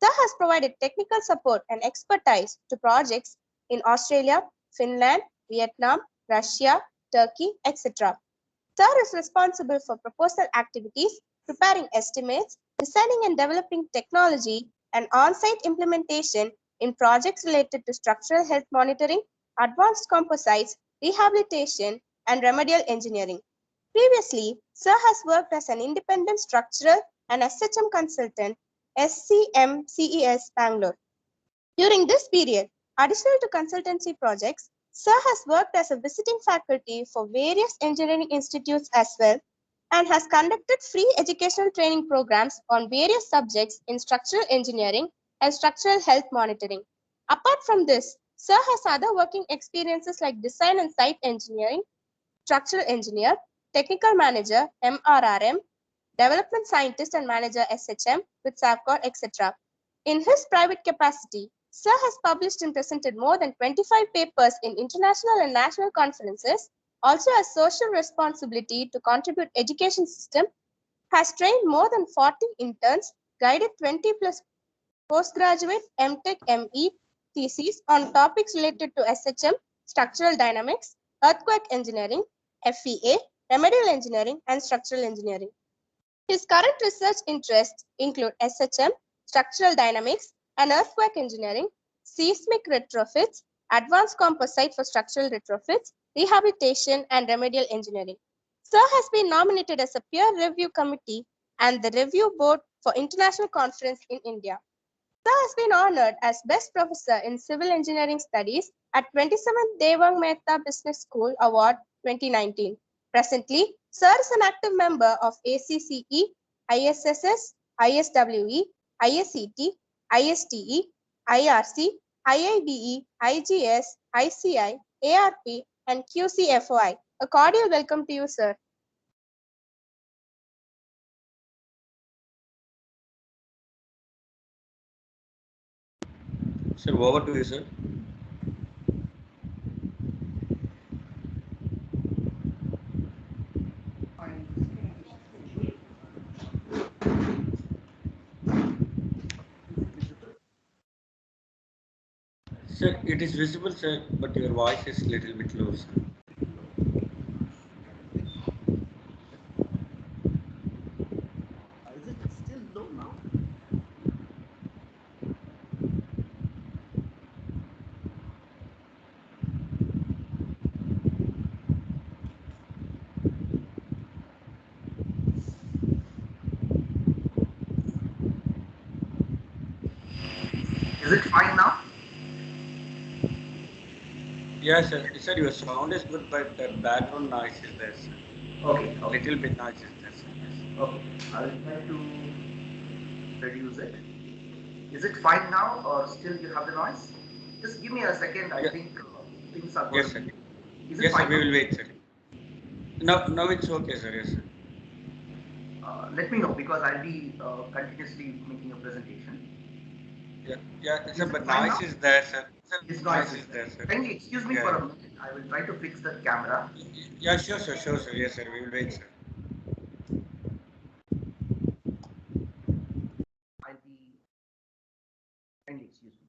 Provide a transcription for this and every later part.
Sir has provided technical support and expertise to projects in Australia, Finland, Vietnam, Russia, Turkey, etc. Sir is responsible for proposal activities, preparing estimates, designing and developing technology, and on-site implementation in projects related to structural health monitoring, advanced composites, rehabilitation, and remedial engineering. Previously, Sir has worked as an independent structural and SHM consultant, SCMCES Bangalore. During this period, additional to consultancy projects, Sir has worked as a visiting faculty for various engineering institutes as well and has conducted free educational training programs on various subjects in structural engineering and structural health monitoring. Apart from this, Sir has other working experiences like design and site engineering, structural engineer, technical manager, MRRM, development scientist and manager SHM with SAFCOR, etc. In his private capacity, Sir has published and presented more than 25 papers in international and national conferences, also has social responsibility to contribute education system, has trained more than 40 interns, guided 20 plus postgraduate MTech ME theses on topics related to SHM, structural dynamics, earthquake engineering, FEA, remedial engineering, and structural engineering. His current research interests include SHM, structural dynamics, and earthquake engineering, seismic retrofits, advanced composite for structural retrofits, rehabilitation, and remedial engineering. Sir has been nominated as a peer review committee and the review board for international conference in India. Sir has been honored as Best Professor in Civil Engineering Studies at 27th Devang Mehta Business School Award 2019. Presently, Sir is an active member of ACCE, ISSS, ISWE, ISET, ISTE, IRC, IIBE, IGS, ICI, ARP, and QCFOI. A cordial welcome to you, sir. Sir, over to you, sir. Sir, it is visible, sir, but your voice is a little bit low, sir. Is it still low now? Is it fine now? Yes, sir. Sir, your sound is good, but the background noise is there, sir. Okay, okay. Little bit noise is there, sir. Yes. Okay, I'll try to reduce it. Is it fine now or still you have the noise? Just give me a second, I Yeah. think things are Yes, going to sir. be. Is it Yes, sir. fine We now? will wait, sir. Now it's okay, sir. Yes, sir. Let me know because I'll be continuously making a presentation. Yeah, sir. Is it But fine noise now? is there, sir. Sir, This noise noise is is there. there, sir. Kindly excuse me Yeah. for a minute. I will try to fix the camera. Yeah, sure, sir. Yes, sir. We will wait, sir. I'll be kindly excuse me.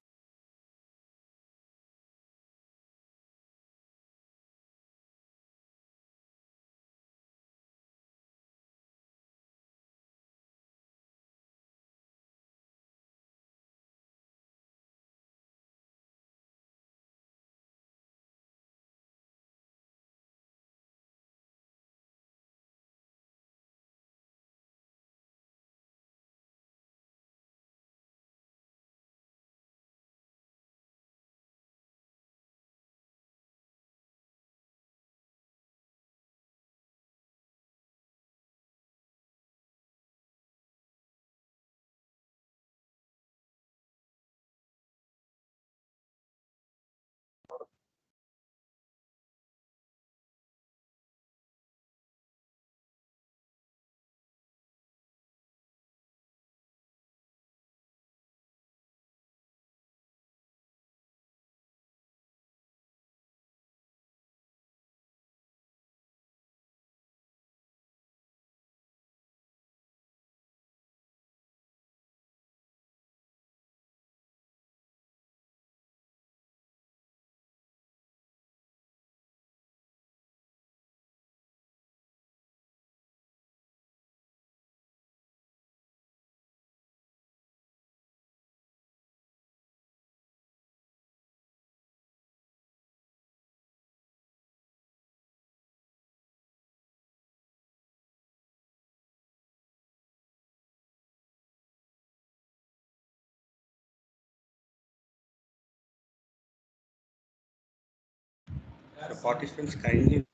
The participants kindly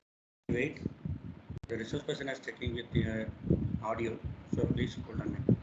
wait. The resource person is checking with the audio, so please hold on.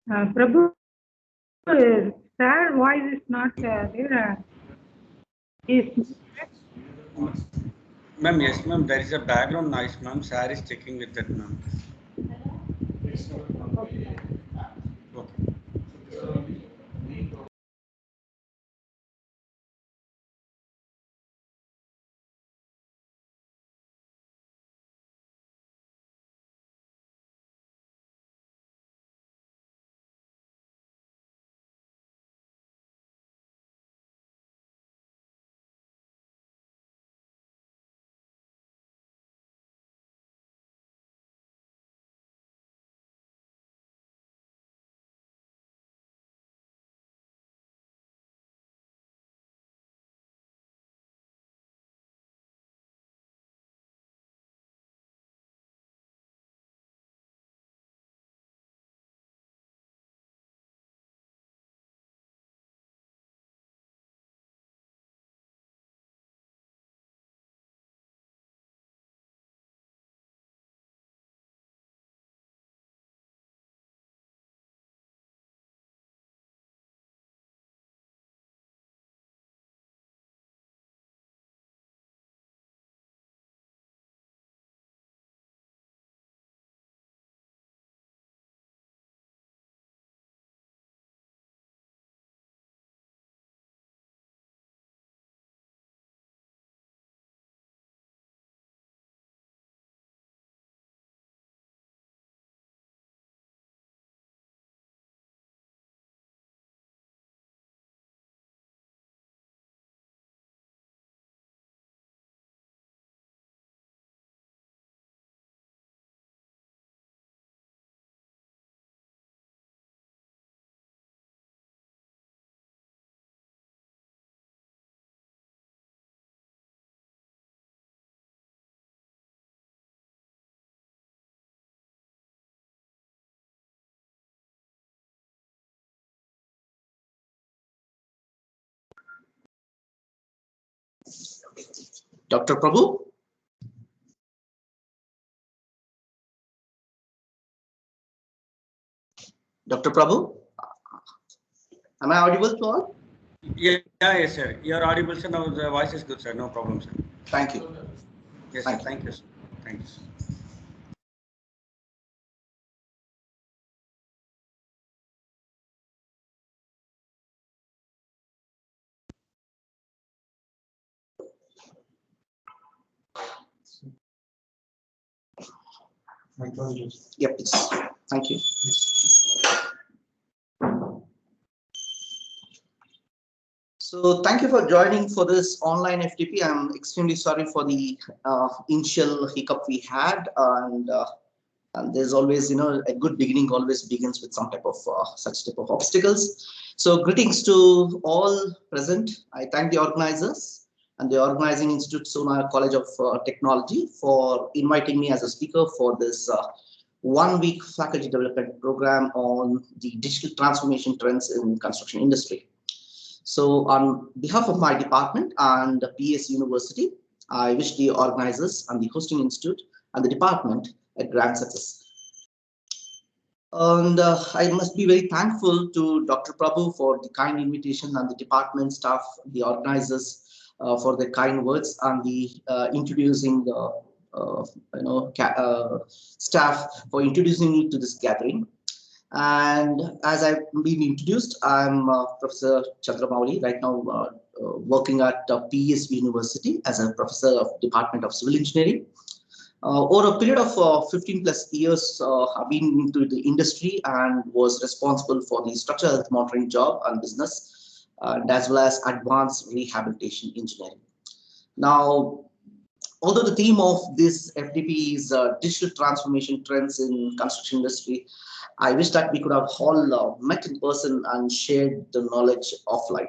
Prabhu, sir voice is not there. Is Ma'am, yes, ma'am. There is a background noise, ma'am. Sir is checking with that, ma'am. Okay. Dr. Prabhu? Dr. Prabhu? Am I audible to all? Yeah, yes, sir. You are audible, sir. Now the voice is good, sir. No problem, sir. Thank you. Yes, sir. Thank you, sir. Thank you, sir. Yep, it's, thank you. So thank you for joining for this online FTP. I'm extremely sorry for the initial hiccup we had, and there's always, a good beginning always begins with some type of such type of obstacles. So greetings to all present. I thank the organizers and the organizing institute Sonar College of Technology for inviting me as a speaker for this 1-week faculty development program on the digital transformation trends in construction industry. So on behalf of my department and PES University, I wish the organizers and the hosting institute and the department a grand success. And I must be very thankful to Dr. Prabhu for the kind invitation and the department staff, the organizers for their kind words and the introducing staff for introducing me to this gathering. And as I've been introduced, I'm Professor Chandramouli, right now working at PES University as a professor of Department of Civil Engineering. Over a period of 15 plus years, I've been into the industry and was responsible for the structural health monitoring job and business, and as well as advanced rehabilitation engineering. Now, although the theme of this FDP is digital transformation trends in construction industry, I wish that we could have all met in person and shared the knowledge offline.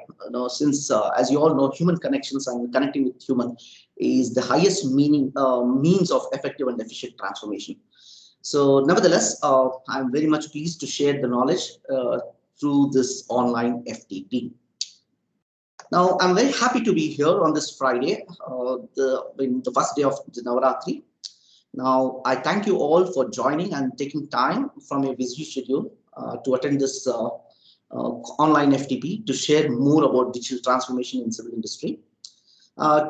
Since, as you all know, human connections and connecting with human is the highest means of effective and efficient transformation. So, nevertheless, I'm very much pleased to share the knowledge through this online FTP. Now, I'm very happy to be here on this Friday, the first day of the Navaratri. Now, I thank you all for joining and taking time from your busy schedule to attend this online FTP to share more about digital transformation in civil industry.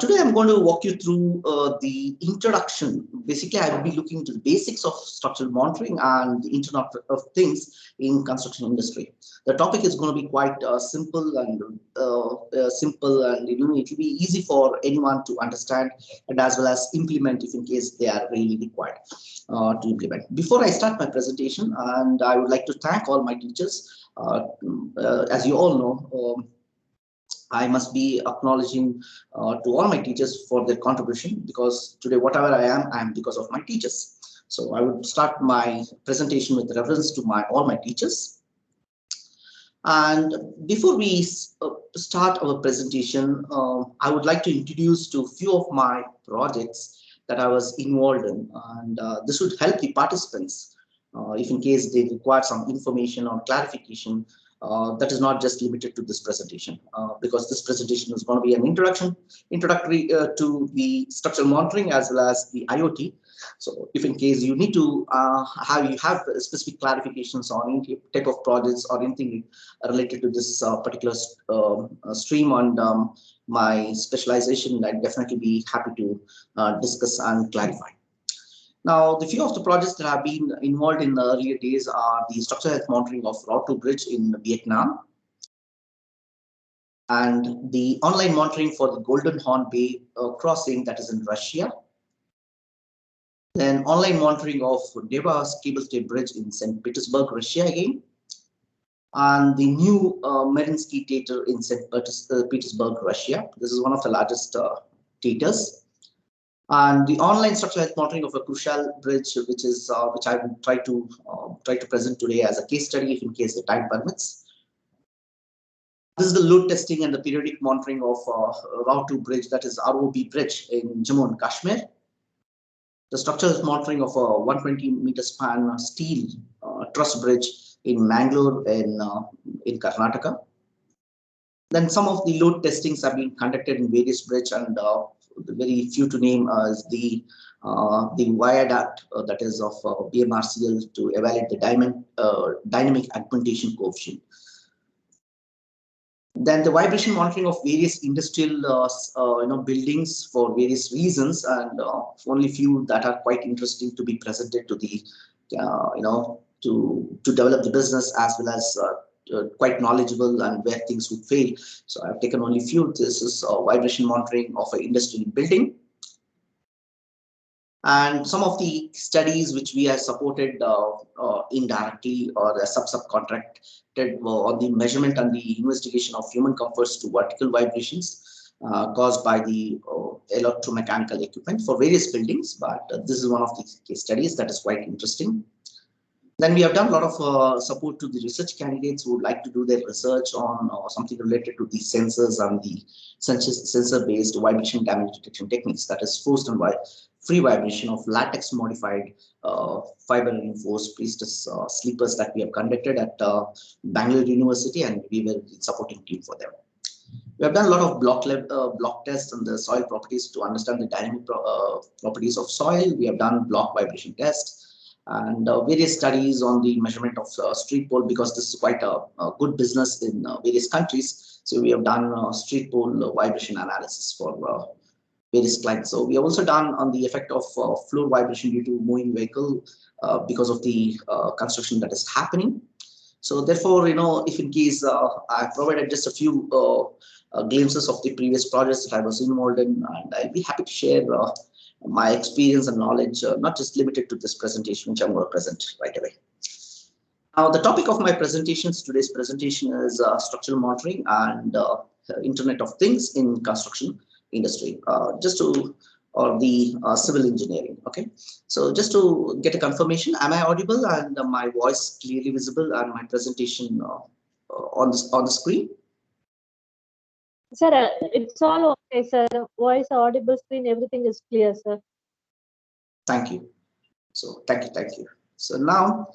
Today, I'm going to walk you through the introduction. Basically, I will be looking into the basics of structural monitoring and the Internet of Things in construction industry. The topic is going to be quite simple and it will be easy for anyone to understand and as well as implement if in case they are really required to implement. Before I start my presentation, and I would like to thank all my teachers. As you all know, I must be acknowledging to all my teachers for their contribution, because today whatever I am because of my teachers. So I would start my presentation with reference to all my teachers. And before we start our presentation, I would like to introduce to a few of my projects that I was involved in, and this would help the participants if in case they require some information or clarification. That is not just limited to this presentation, because this presentation is going to be an introductory to the structural monitoring as well as the IoT. So if in case you need to have specific clarifications on any type of projects or anything related to this particular stream and my specialization, I'd definitely be happy to discuss and clarify. Now, the few of the projects that have been involved in the earlier days are the structural health monitoring of Route 2 Bridge in Vietnam, and the online monitoring for the Golden Horn Bay crossing, that is in Russia. Then online monitoring of Neva's cable stay bridge in St. Petersburg, Russia again. And the new Mariinsky theater in St. Petersburg, Russia. This is one of the largest theaters. And the online structural health monitoring of a Crucial bridge, which I will try to present today as a case study, if in case the time permits. This is the load testing and the periodic monitoring of Route 2 bridge, that is ROB bridge in Jammu and Kashmir. The structural health monitoring of a 120-meter span steel truss bridge in Bengaluru in Karnataka. Then some of the load testings have been conducted in various bridges, and very few to name is the viaduct that is of BMRCL to evaluate the dynamic augmentation coefficient. Then the vibration monitoring of various industrial buildings for various reasons, and only few that are quite interesting to be presented to the to develop the business as well as quite knowledgeable and where things would fail. So I've taken only few. This is vibration monitoring of an industrial building. And some of the studies which we have supported indirectly or subcontracted on the measurement and the investigation of human comforts to vertical vibrations caused by the electromechanical equipment for various buildings. But this is one of the case studies that is quite interesting. Then we have done a lot of support to the research candidates who would like to do their research on something related to the sensors and the sensor-based vibration damage detection techniques, that is forced and free vibration of latex-modified fiber-reinforced priestess sleepers that we have conducted at Bengaluru University, and we were the supporting team for them. We have done a lot of block tests on the soil properties to understand the dynamic properties of soil. We have done block vibration tests and various studies on the measurement of street pole, because this is quite a good business in various countries. So we have done street pole vibration analysis for various clients. So we have also done on the effect of floor vibration due to moving vehicle because of the construction that is happening. So therefore, if in case I provided just a few glimpses of the previous projects that I was involved in, and I'll be happy to share my experience and knowledge, not just limited to this presentation, which I'm going to present right away. Now, the topic of my presentations, today's presentation is structural monitoring and Internet of Things in construction industry, or the civil engineering. Okay, so just to get a confirmation, am I audible and my voice clearly visible and my presentation on the screen? Sir, it's all okay, sir. The voice, audible, screen, everything is clear, sir. Thank you. So thank you. So now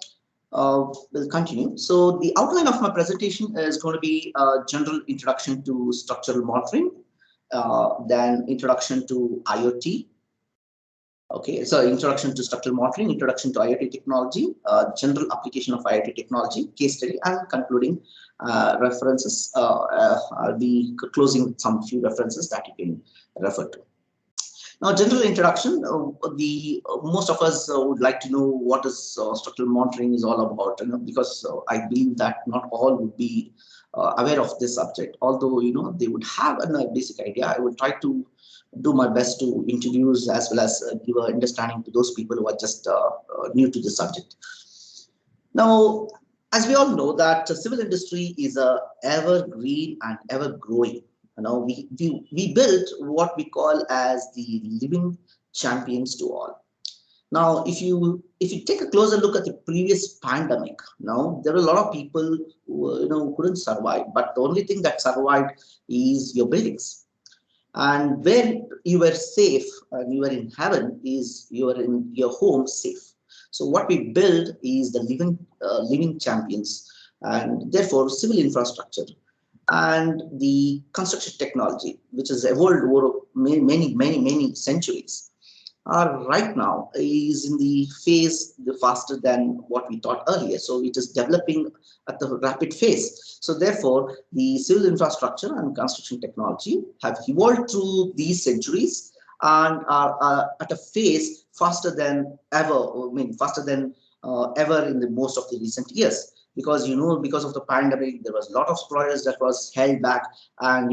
we'll continue. So the outline of my presentation is going to be a general introduction to structural monitoring, then introduction to IoT. Okay, so introduction to structural monitoring, introduction to IoT technology, general application of IoT technology, case study, and concluding references. I'll be closing some few references that you can refer to. Now, general introduction, most of us would like to know what is structural monitoring is all about, because I believe that not all would be aware of this subject. Although, they would have a basic idea. I will try to do my best to introduce as well as give an understanding to those people who are just new to the subject. Now, as we all know that civil industry is a evergreen and ever growing. We built what we call as the living champions to all. Now, if you take a closer look at the previous pandemic, now there are a lot of people who couldn't survive, but the only thing that survived is your buildings. And where you were safe and you were in heaven is you are in your home safe. So what we build is the living champions, and therefore civil infrastructure and the construction technology, which has evolved over many centuries, are right now is in the phase faster than what we thought earlier. So it is developing at the rapid phase. So therefore, the civil infrastructure and construction technology have evolved through these centuries and are at a phase faster than ever. Faster than ever in the most of the recent years. Because because of the pandemic, there was a lot of projects that was held back, and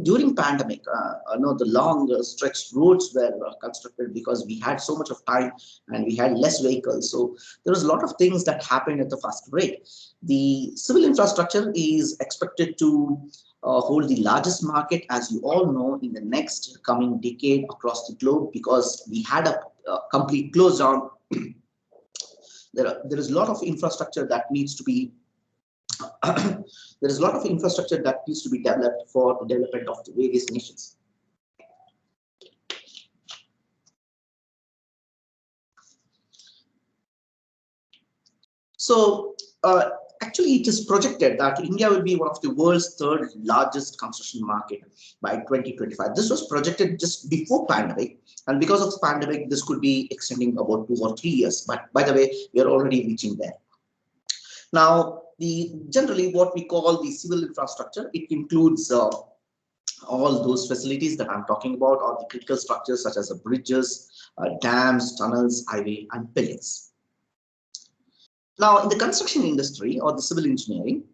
during pandemic, the long stretched roads were constructed because we had so much of time and we had less vehicles. So there was a lot of things that happened at the fast rate. The civil infrastructure is expected to hold the largest market, as you all know, in the next coming decade across the globe, because we had a complete close down. There is a lot of infrastructure that needs to be developed for the development of the various nations. So actually, it is projected that India will be one of the world's third largest construction market by 2025. This was projected just before pandemic. And because of the pandemic, this could be extending about 2 or 3 years. But by the way, we are already reaching there. Now, generally what we call the civil infrastructure, it includes all those facilities that I'm talking about, or the critical structures such as bridges, dams, tunnels, highway, and buildings. Now, in the construction industry or the civil engineering,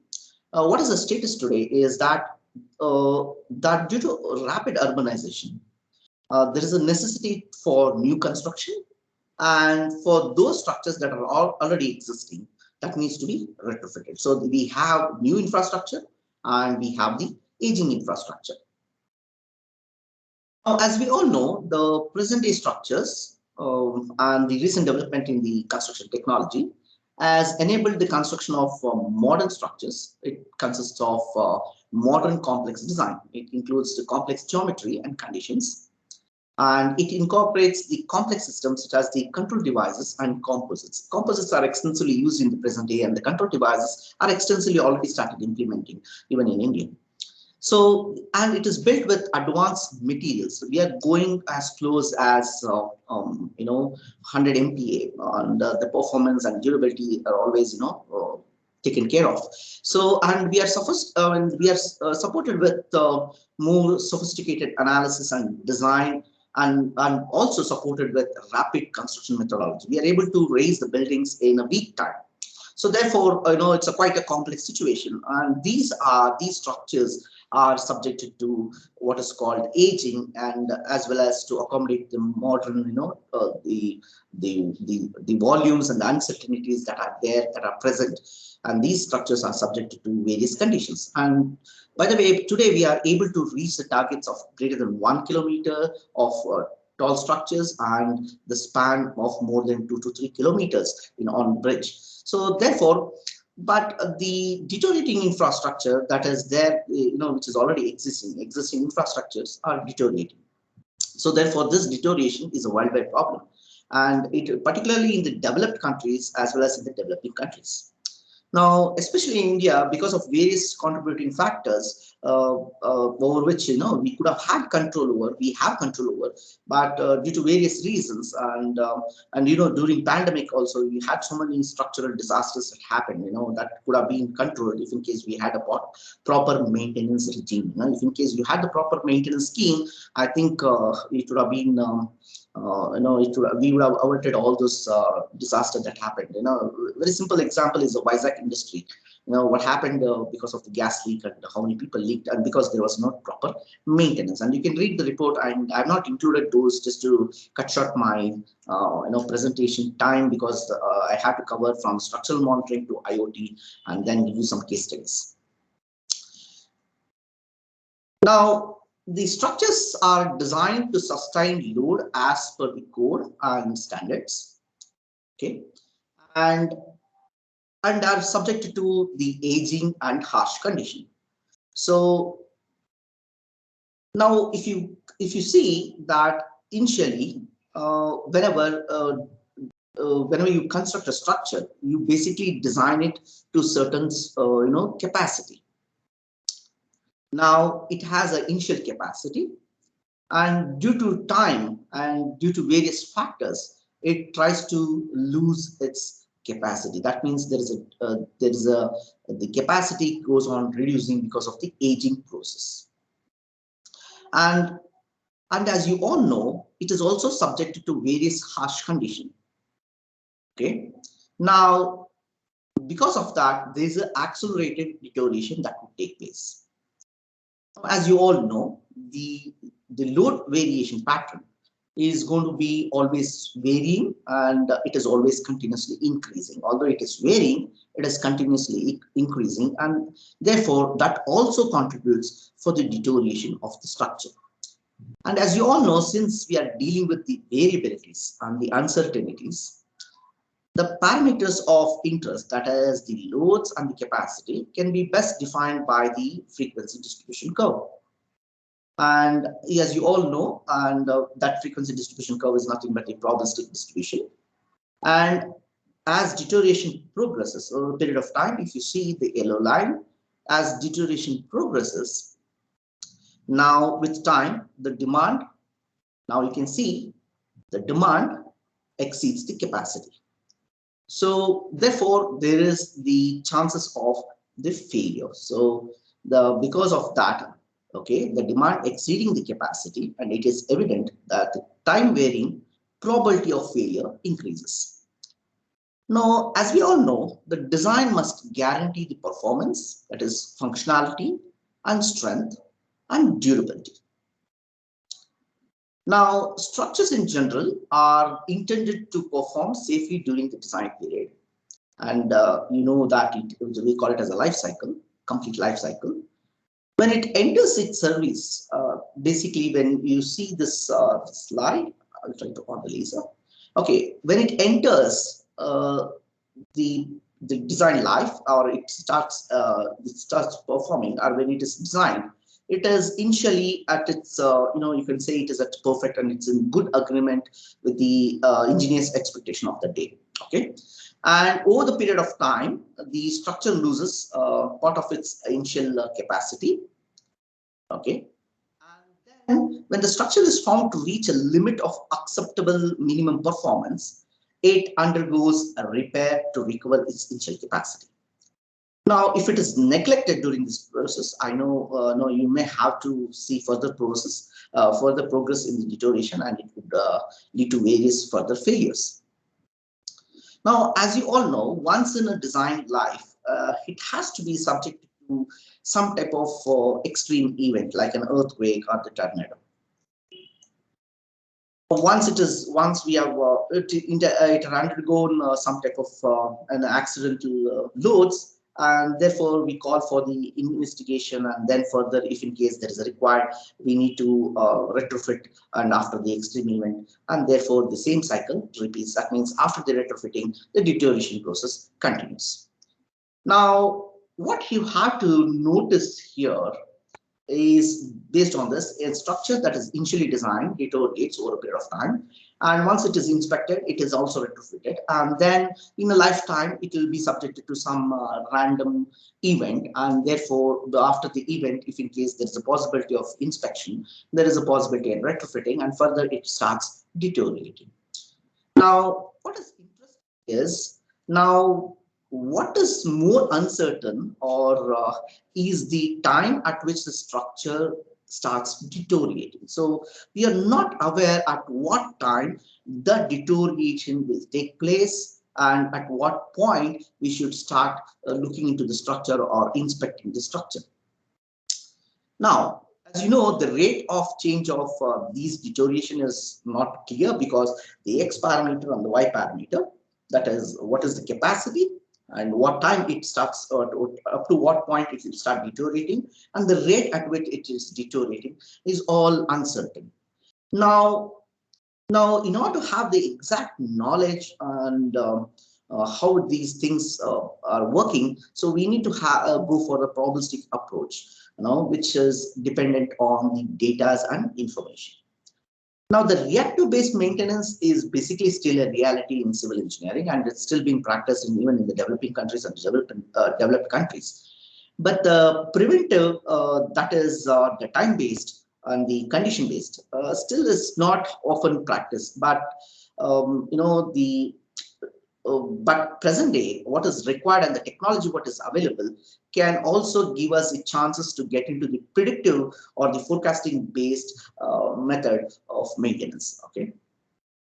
what is the status today is that due to rapid urbanization, there is a necessity for new construction, and for those structures that are already existing, that needs to be retrofitted. So we have new infrastructure and we have the aging infrastructure. Now, as we all know, the present day structures and the recent development in the construction technology has enabled the construction of modern structures. It consists of modern complex design. It includes the complex geometry and conditions. And it incorporates the complex systems such as the control devices and composites. Composites are extensively used in the present day, and the control devices are extensively already started implementing even in India. So, and it is built with advanced materials. We are going as close as 100 MPa, and the performance and durability are always taken care of. So, and we are supported with more sophisticated analysis and design, and also supported with rapid construction methodology. We are able to raise the buildings in a week time. So therefore, it's quite a complex situation, and these structures are subjected to what is called aging, and as well as to accommodate the modern, the volumes and the uncertainties that are there, that are present, and these structures are subjected to various conditions. And by the way, today we are able to reach the targets of greater than 1 kilometer of tall structures and the span of more than 2 to 3 kilometers on bridge. So therefore, but the deteriorating infrastructure that is there, which is already existing infrastructures are deteriorating. So therefore, this deterioration is a worldwide problem, and it particularly in the developed countries as well as in the developing countries. Now, especially in India, because of various contributing factors over which we could have had control over, we have control over, but due to various reasons, and during pandemic also, we had so many structural disasters that happened. That could have been controlled if in case we had a proper maintenance regime. If in case you had the proper maintenance scheme, I think it would have been. We would have averted all those disasters that happened. Very simple example is the Vizag industry. What happened because of the gas leak and how many people leaked, and because there was not proper maintenance. And you can read the report, and I've not included those just to cut short my presentation time, because I had to cover from structural monitoring to IoT and then give you some case studies. Now, the structures are designed to sustain load as per the code and standards, okay, and are subjected to the aging and harsh condition. So now, if you see that initially, whenever you construct a structure, you basically design it to certain capacity. Now, it has an initial capacity, and due to time and due to various factors, it tries to lose its capacity. That means the capacity goes on reducing because of the aging process. And as you all know, it is also subjected to various harsh conditions. Okay. Now, because of that, there is an accelerated deterioration that would take place. As you all know, the load variation pattern is going to be always varying, and it is always continuously increasing. Although it is varying, it is continuously increasing, and therefore that also contributes for the deterioration of the structure. And as you all know, since we are dealing with the variabilities and the uncertainties, the parameters of interest, that is the loads and the capacity, can be best defined by the frequency distribution curve. And as you all know, and that frequency distribution curve is nothing but a probabilistic distribution. And as deterioration progresses over a period of time, if you see the yellow line, as deterioration progresses, now with time, the demand, now you can see the demand exceeds the capacity. So therefore, there is the chances of the failure. So because of that, okay, the demand exceeding the capacity, and it is evident that the time varying probability of failure increases. Now, as we all know, the design must guarantee the performance, that is functionality and strength and durability. Now, structures in general are intended to perform safely during the design period. And you know that we call it as a life cycle, complete life cycle. When it enters its service, basically when you see this slide, I'll try to on the laser. Okay, when it enters the design life, or it starts performing, or when it is designed, it is initially at its, you can say it is at perfect, and it's in good agreement with the engineer's expectation of the day. Okay. And over the period of time, the structure loses part of its initial capacity. Okay. And then when the structure is found to reach a limit of acceptable minimum performance, it undergoes a repair to recover its initial capacity. Now, if it is neglected during this process, I know, no, you may have to see further further progress in the deterioration, and it could lead to various further failures. Now, as you all know, once in a design life, it has to be subject to some type of extreme event like an earthquake or the tornado. Once we have it undergone some type of an accidental loads, and therefore we call for the investigation, and then further, if in case there is a required, we need to retrofit, and after the extreme event, and therefore the same cycle repeats. That means after the retrofitting, the deterioration process continues. Now, what you have to notice here is based on this, a structure that is initially designed deteriorates over a period of time, and once it is inspected, it is also retrofitted, and then in a lifetime it will be subjected to some random event, and therefore after the event, if in case there is a possibility of inspection, there is a possibility of retrofitting, and further it starts deteriorating. Now, what is interesting is, now what is more uncertain or is the time at which the structure starts deteriorating. So we are not aware at what time the deterioration will take place, and at what point we should start looking into the structure or inspecting the structure. Now, as you know, the rate of change of these deterioration is not clear, because the X parameter and the Y parameter, that is what is the capacity and what time it starts, up to what point it will start deteriorating, and the rate at which it is deteriorating is all uncertain. Now, in order to have the exact knowledge and how these things are working, so we need to go for a probabilistic approach, which is dependent on the data and information. Now, the reactive-based maintenance is basically still a reality in civil engineering, and it's still being practiced even in the developing countries and developed countries. But the preventive, that is the time-based and the condition-based, still is not often practiced. But but present day, what is required and the technology what is available can also give us the chances to get into the predictive or the forecasting based method of maintenance. Okay.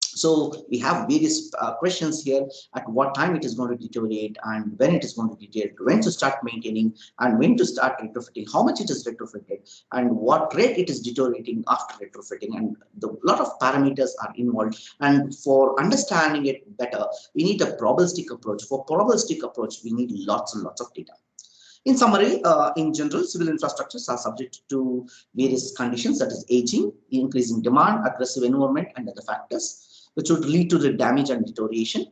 So we have various questions here: at what time it is going to deteriorate, and when it is going to deteriorate, when to start maintaining, and when to start retrofitting, how much it is retrofitted, and what rate it is deteriorating after retrofitting, and a lot of parameters are involved. And for understanding it better, we need a probabilistic approach. For probabilistic approach, we need lots and lots of data. In summary, in general, civil infrastructures are subject to various conditions, that is aging, increasing demand, aggressive environment, and other factors, which would lead to the damage and deterioration.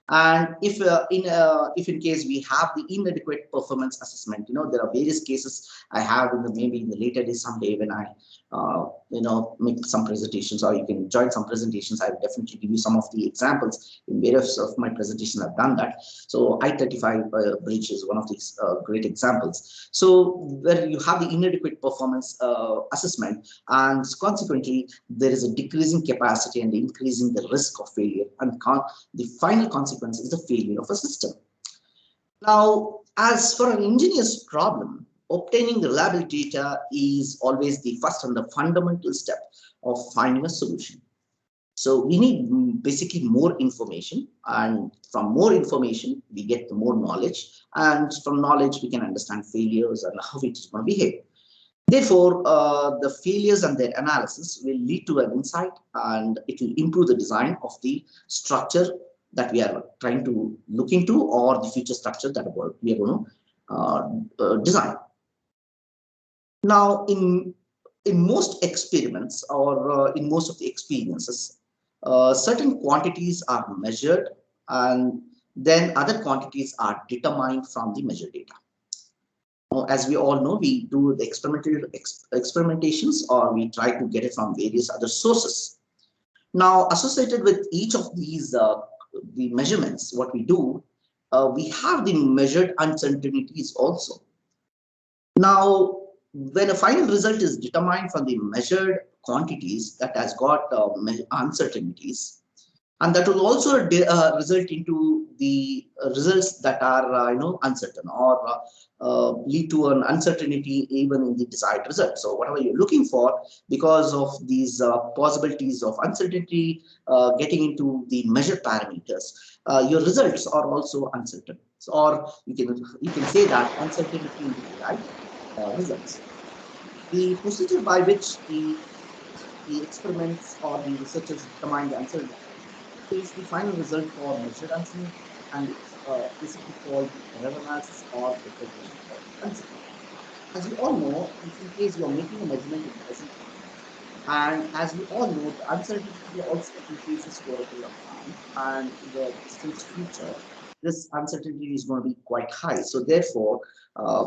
And if in case we have the inadequate performance assessment, there are various cases I have maybe in the later days someday when I make some presentations, or you can join some presentations. I will definitely give you some of the examples. In various of my presentations I've done that. So I-35 bridge is one of these great examples. So where you have the inadequate performance assessment, and consequently there is a decreasing capacity and increasing the risk of failure, and the final consequence is the failure of a system. Now, as for an engineer's problem, obtaining the reliable data is always the first and the fundamental step of finding a solution. So we need basically more information, and from more information we get more knowledge, and from knowledge we can understand failures and how it is going to behave. Therefore, the failures and their analysis will lead to an insight, and it will improve the design of the structure that we are trying to look into, or the future structure that we are going to design. Now, in most experiments, or in most of the experiences, certain quantities are measured, and then other quantities are determined from the measured data. Now, as we all know, we do the experimentations, or we try to get it from various other sources. Now, associated with each of these the measurements, what we do, we have the measured uncertainties also. Now, when a final result is determined from the measured quantities that has got uncertainties, and that will also result into the results that are uncertain, or lead to an uncertainty even in the desired result. So whatever you're looking for, because of these possibilities of uncertainty getting into the measured parameters, your results are also uncertain. So, or you can say that uncertainty in the derived results. The procedure by which the experiments or the researchers determine the uncertainty is the final result for measured uncertainty, and it's basically called the error analysis or the propagation of uncertainty. As you all know, if in case you are making a measurement in present time, and as we all know, the uncertainty also increases over a period of time, and in the distant future, this uncertainty is going to be quite high. So therefore,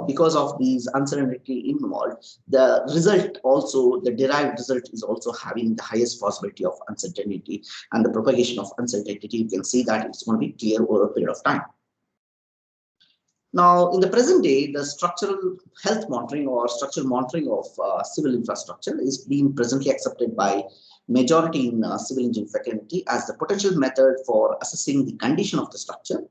because of these uncertainty involved, the result also, the derived result is also having the highest possibility of uncertainty, and the propagation of uncertainty, you can see that it's going to be clear over a period of time. Now, in the present day, the structural health monitoring or structural monitoring of civil infrastructure is being presently accepted by majority in civil engineering faculty as the potential method for assessing the condition of the structure.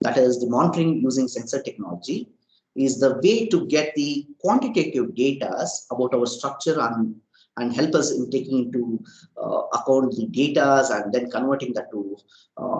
That is, the monitoring using sensor technology is the way to get the quantitative data about our structure and help us in taking into account the data and then converting that to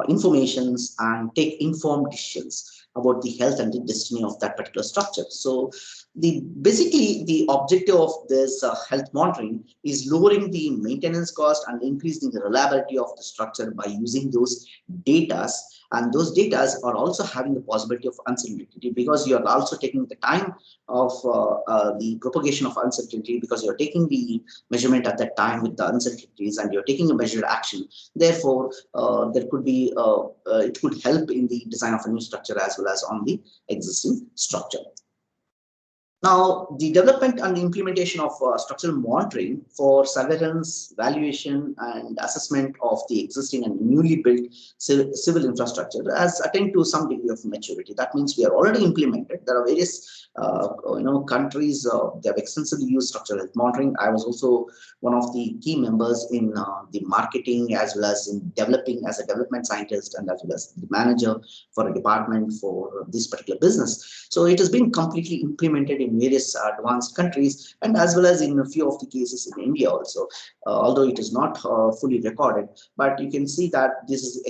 informations and take informed decisions about the health and the destiny of that particular structure. So basically the objective of this health monitoring is lowering the maintenance cost and increasing the reliability of the structure by using those data. And those data are also having the possibility of uncertainty, because you are also taking the time of the propagation of uncertainty, because you're taking the measurement at that time with the uncertainties and you're taking a measured action. Therefore, there could be it could help in the design of a new structure as well as on the existing structure. Now, the development and the implementation of structural monitoring for surveillance, valuation, and assessment of the existing and newly built civil infrastructure has attained to some degree of maturity. That means we are already implemented. There are various countries they have extensively used structural health monitoring. I was also one of the key members in the marketing as well as in developing as a development scientist and as well as the manager for a department for this particular business. So it has been completely implemented in various advanced countries and as well as in a few of the cases in India also, although it is not fully recorded, but you can see that this is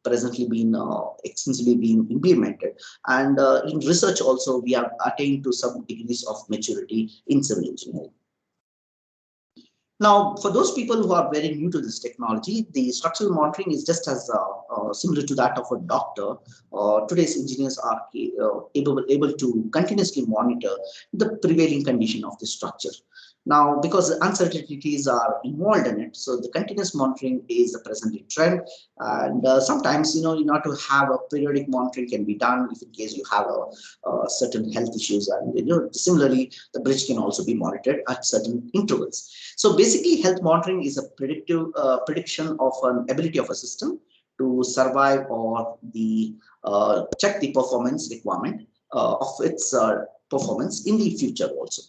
presently being implemented, and in research also we have attained to some degrees of maturity in civil engineering. Now, for those people who are very new to this technology, the structural monitoring is just as similar to that of a doctor. Today's engineers are able to continuously monitor the prevailing condition of the structure. Now, because the uncertainties are involved in it, so the continuous monitoring is the present trend. And sometimes, in order to have a periodic monitoring can be done if in case you have a certain health issues. And similarly, the bridge can also be monitored at certain intervals. So basically, health monitoring is a predictive prediction of an ability of a system to survive or the check the performance requirement of its performance in the future also.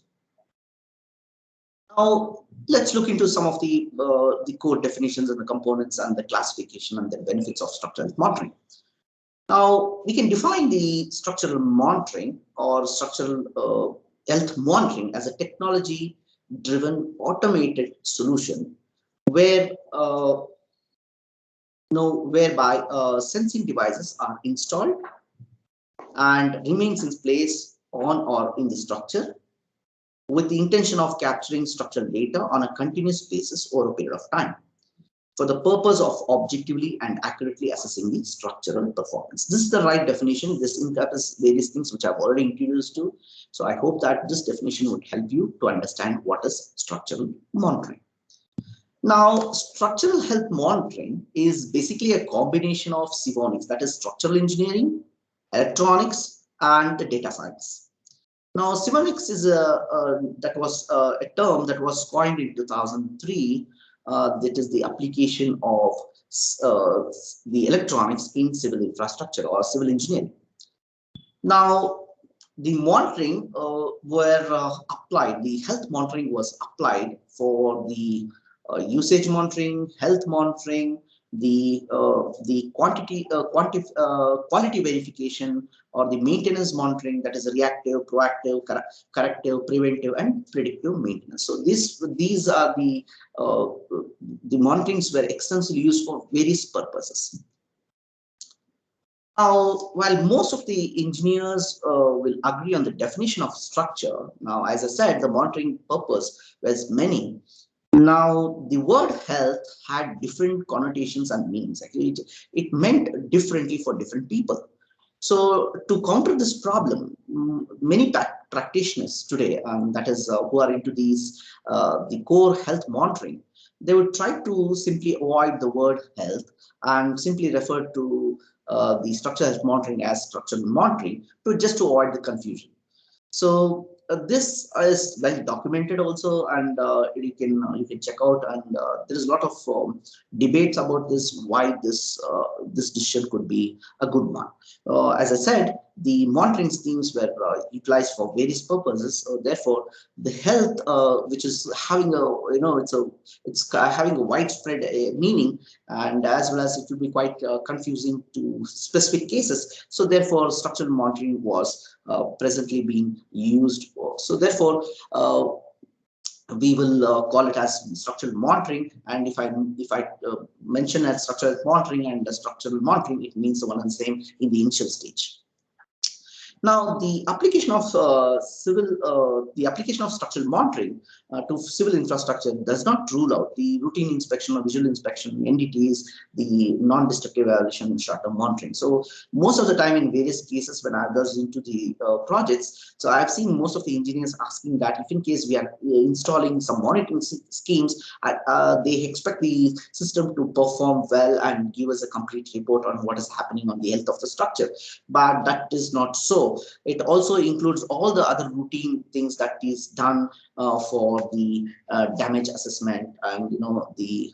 Now, let's look into some of the core definitions and the components and the classification and the benefits of structural monitoring. Now, we can define the structural monitoring or structural health monitoring as a technology-driven automated solution where whereby sensing devices are installed and remains in place on or in the structure, with the intention of capturing structural data on a continuous basis over a period of time for the purpose of objectively and accurately assessing the structural performance. This is the right definition. This encompasses various things which I've already introduced to. So I hope that this definition would help you to understand what is structural monitoring. Now, structural health monitoring is basically a combination of psionics, that is structural engineering, electronics, and the data science. Now, psionics is a term that was coined in 2003. That is the application of the electronics in civil infrastructure or civil engineering. Now, the monitoring were applied, the health monitoring was applied for the usage monitoring, health monitoring, the quality verification, or the maintenance monitoring, that is reactive, proactive, corrective, preventive, and predictive maintenance. So these are the monitorings were extensively used for various purposes. Now, while most of the engineers will agree on the definition of structure, now, as I said, the monitoring purpose was many. Now, the word health had different connotations and meanings. Actually, it meant differently for different people. So, to counter this problem, many practitioners today, that is, who are into these the core health monitoring, they would try to simply avoid the word health and simply refer to the structural health monitoring as structural monitoring, to avoid the confusion. So this is well documented also, and you can check out. And there is a lot of debates about this, why this decision could be a good one. As I said, the monitoring schemes were utilized for various purposes. So therefore, the health, which is having a it's having a widespread meaning, and as well as it will be quite confusing to specific cases. So therefore, structural monitoring was presently being used for. So therefore, we will call it as structural monitoring. And if I mention as structural monitoring and structural monitoring, it means the one and the same in the initial stage. Now, the application of structural monitoring to civil infrastructure does not rule out the routine inspection or visual inspection, NDTs, the non-destructive evaluation, short-term monitoring. So most of the time, in various cases, when I was into the projects, so I've seen most of the engineers asking that if in case we are installing some monitoring schemes, they expect the system to perform well and give us a complete report on what is happening on the health of the structure. But that is not so. It also includes all the other routine things that is done for the damage assessment and the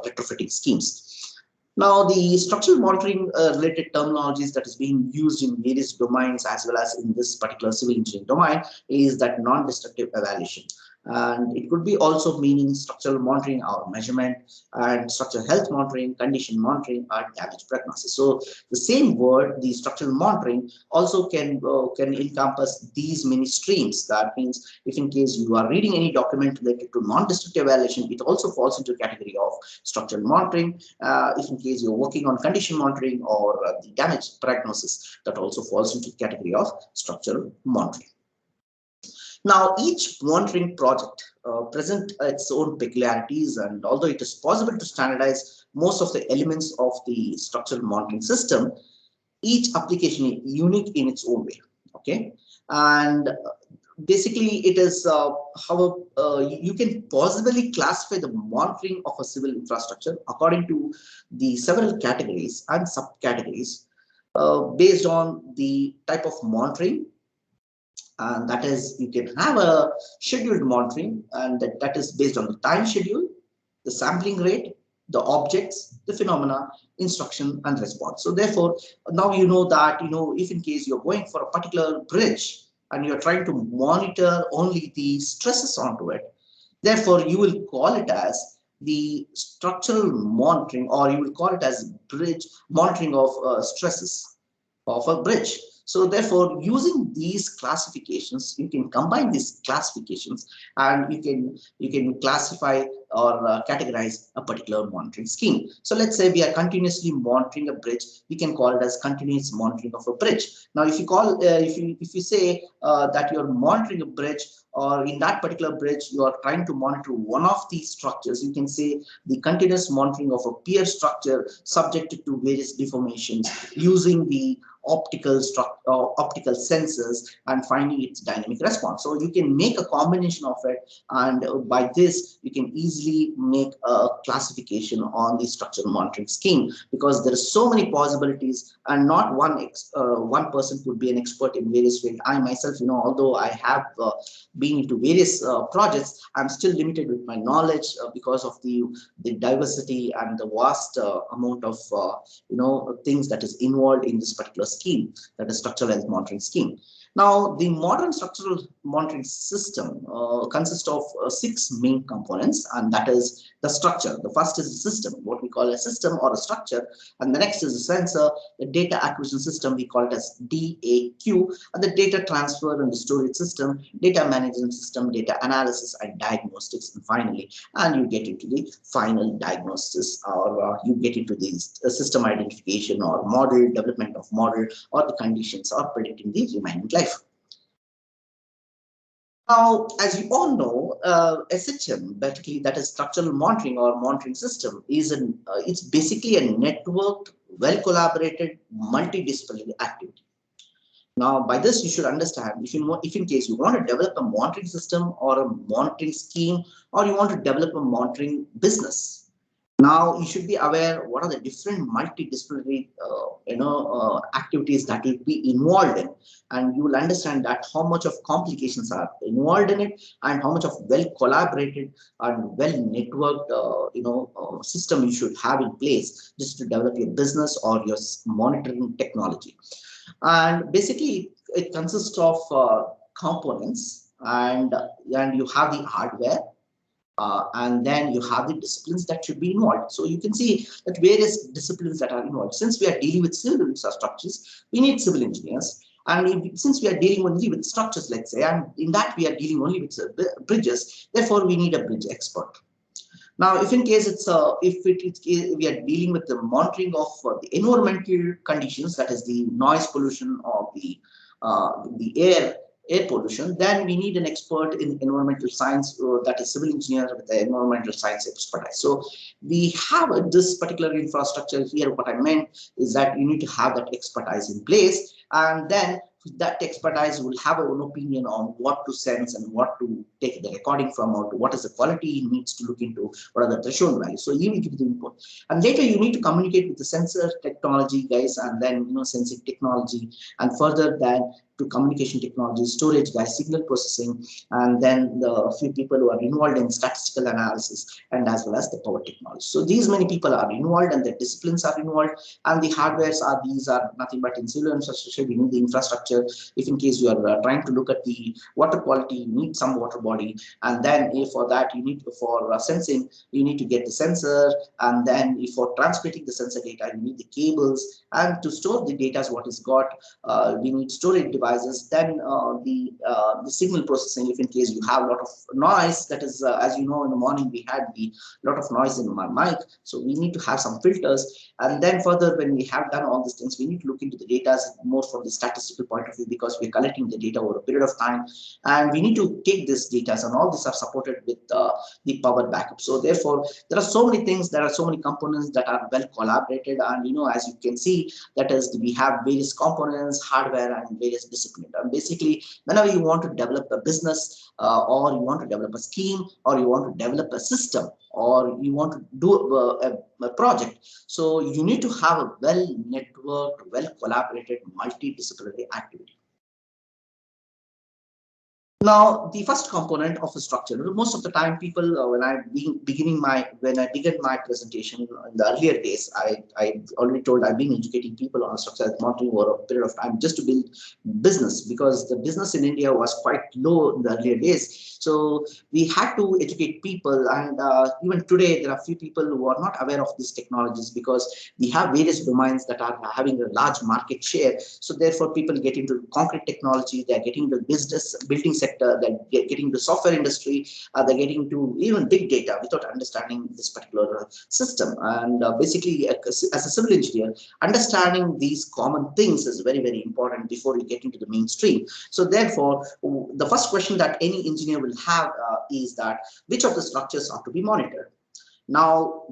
retrofitting schemes. Now, the structural monitoring related terminologies that is being used in various domains, as well as in this particular civil engineering domain, is that non-destructive evaluation. And it could be also meaning structural monitoring or measurement, and structural health monitoring, condition monitoring, or damage prognosis. So the same word, the structural monitoring, also can encompass these many streams. That means if in case you are reading any document related to non-destructive evaluation, it also falls into the category of structural monitoring. If in case you're working on condition monitoring or the damage prognosis, that also falls into the category of structural monitoring. Now, each monitoring project presents its own peculiarities, and although it is possible to standardize most of the elements of the structural monitoring system, each application is unique in its own way. Okay, and basically, it is how you can possibly classify the monitoring of a civil infrastructure according to the several categories and subcategories based on the type of monitoring. And that is, you can have a scheduled monitoring, and that is based on the time schedule, the sampling rate, the objects, the phenomena, instruction, and response. So therefore, now you know that, if in case you're going for a particular bridge and you're trying to monitor only the stresses onto it, therefore you will call it as the structural monitoring, or you will call it as bridge monitoring of stresses of a bridge. So therefore, using these classifications, you can combine these classifications, and you can classify or categorize a particular monitoring scheme. So let's say we are continuously monitoring a bridge. We can call it as continuous monitoring of a bridge. Now, if you call if you say that you're monitoring a bridge, or in that particular bridge you are trying to monitor one of these structures, you can say the continuous monitoring of a pier structure subjected to various deformations using the optical sensors and finding its dynamic response. So you can make a combination of it, and by this you can easily make a classification on the structural monitoring scheme, because there are so many possibilities, and not one person could be an expert in various fields. I myself, although I have been into various projects, I'm still limited with my knowledge because of the diversity and the vast amount of things that is involved in this particular scheme, that is structural health monitoring scheme. Now, the modern structural monitoring system consists of 6 main components, and that is the structure. The first is the system, what we call a system or a structure, and the next is the sensor, the data acquisition system, we call it as DAQ, and the data transfer and the storage system, data management system, data analysis and diagnostics, and finally, and you get into the final diagnosis, or you get into the system identification or model, development of model, or the conditions, or predicting the remaining life. Now, as you all know, SHM, basically that is structural monitoring or monitoring system, is it's basically a networked, well collaborated, multidisciplinary activity. Now, by this you should understand, if in case you want to develop a monitoring system or a monitoring scheme, or you want to develop a monitoring business, now you should be aware what are the different multidisciplinary activities that will be involved in, and you will understand that how much of complications are involved in it, and how much of well collaborated and well networked system you should have in place just to develop your business or your monitoring technology. And basically it consists of components, and you have the hardware, and then you have the disciplines that should be involved. So you can see that various disciplines that are involved. Since we are dealing with civil infrastructures, we need civil engineers. And since we are dealing only with structures, let's say, and in that we are dealing only with bridges, therefore we need a bridge expert. Now, if in case we are dealing with the monitoring of the environmental conditions, that is the noise pollution or the air pollution, then we need an expert in environmental science, that is civil engineer with the environmental science expertise. So we have this particular infrastructure here. What I meant is that you need to have that expertise in place, and then that expertise will have an opinion on what to sense and what to take the recording from, or what is the quality he needs to look into, what are the threshold values. So you will give the input, and later you need to communicate with the sensor technology guys, and then sensing technology, and further that to communication technology, storage guys, signal processing, and then the few people who are involved in statistical analysis, and as well as the power technology. So these many people are involved, and the disciplines are involved, and the hardwares are, these are nothing but in civil infrastructure. We need the infrastructure. If in case you are trying to look at the water quality, you need some water body, and then for that you need, for sensing, you need to get the sensor, and then for transmitting the sensor data, you need the cables, and to store the data as what is got, we need storage devices. Then the signal processing, if in case you have a lot of noise, that is as you know, in the morning we had the lot of noise in my mic, so we need to have some filters. And then further, when we have done all these things, we need to look into the data more from the statistical point of view, because we're collecting the data over a period of time, and we need to take this data, and all these are supported with the power backup. So therefore there are so many things, there are so many components that are well collaborated, and as you can see, that is, we have various components, hardware, and various disciplines. And basically, whenever you want to develop a business, or you want to develop a scheme, or you want to develop a system, or you want to do a project, so you need to have a well networked, well collaborated, multidisciplinary activity. Now, the first component of a structure. Most of the time, people, when I began my presentation in the earlier days, I already told I've been educating people on structure monitoring over a period of time just to build business, because the business in India was quite low in the earlier days. So we had to educate people, and even today there are few people who are not aware of these technologies, because we have various domains that are having a large market share. So therefore, people get into concrete technology, they are getting into business building sector, they're getting to software industry, they're getting to even big data without understanding this particular system. And basically, as a civil engineer, understanding these common things is very, very important before you get into the mainstream. So therefore, the first question that any engineer will have is that which of the structures are to be monitored. Now,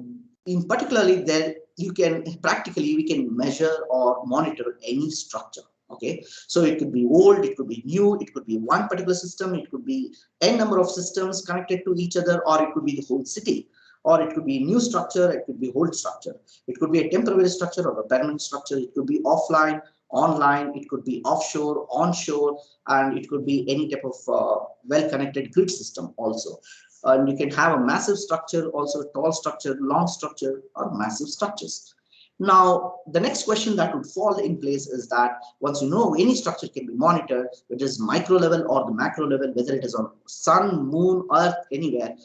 in particularly, there you can practically, we can measure or monitor any structure. Okay, so it could be old, it could be new, it could be one particular system, it could be n number of systems connected to each other, or it could be the whole city, or it could be new structure, it could be old structure, it could be a temporary structure or a permanent structure, it could be offline, online, it could be offshore, onshore, and it could be any type of well-connected grid system also. And you can have a massive structure, also tall structure, long structure, or massive structures. Now, the next question that would fall in place is that once you know any structure can be monitored, whether it is micro level or the macro level, whether it is on sun, moon, earth, anywhere,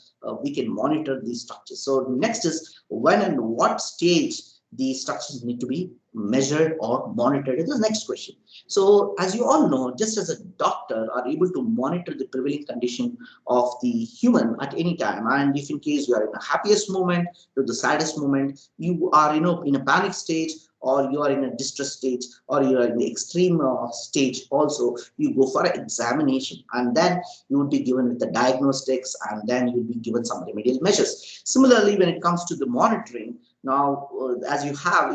we can monitor these structures. So next is when and what stage these structures need to be measured or monitored is the next question. So as you all know, just as a doctor are able to monitor the prevailing condition of the human at any time, and if in case you are in the happiest moment to the saddest moment, you are in a panic stage, or you are in a distress stage, or you are in the extreme stage also, you go for an examination, and then you will be given with the diagnostics, and then you will be given some remedial measures. Similarly, when it comes to the monitoring, now as you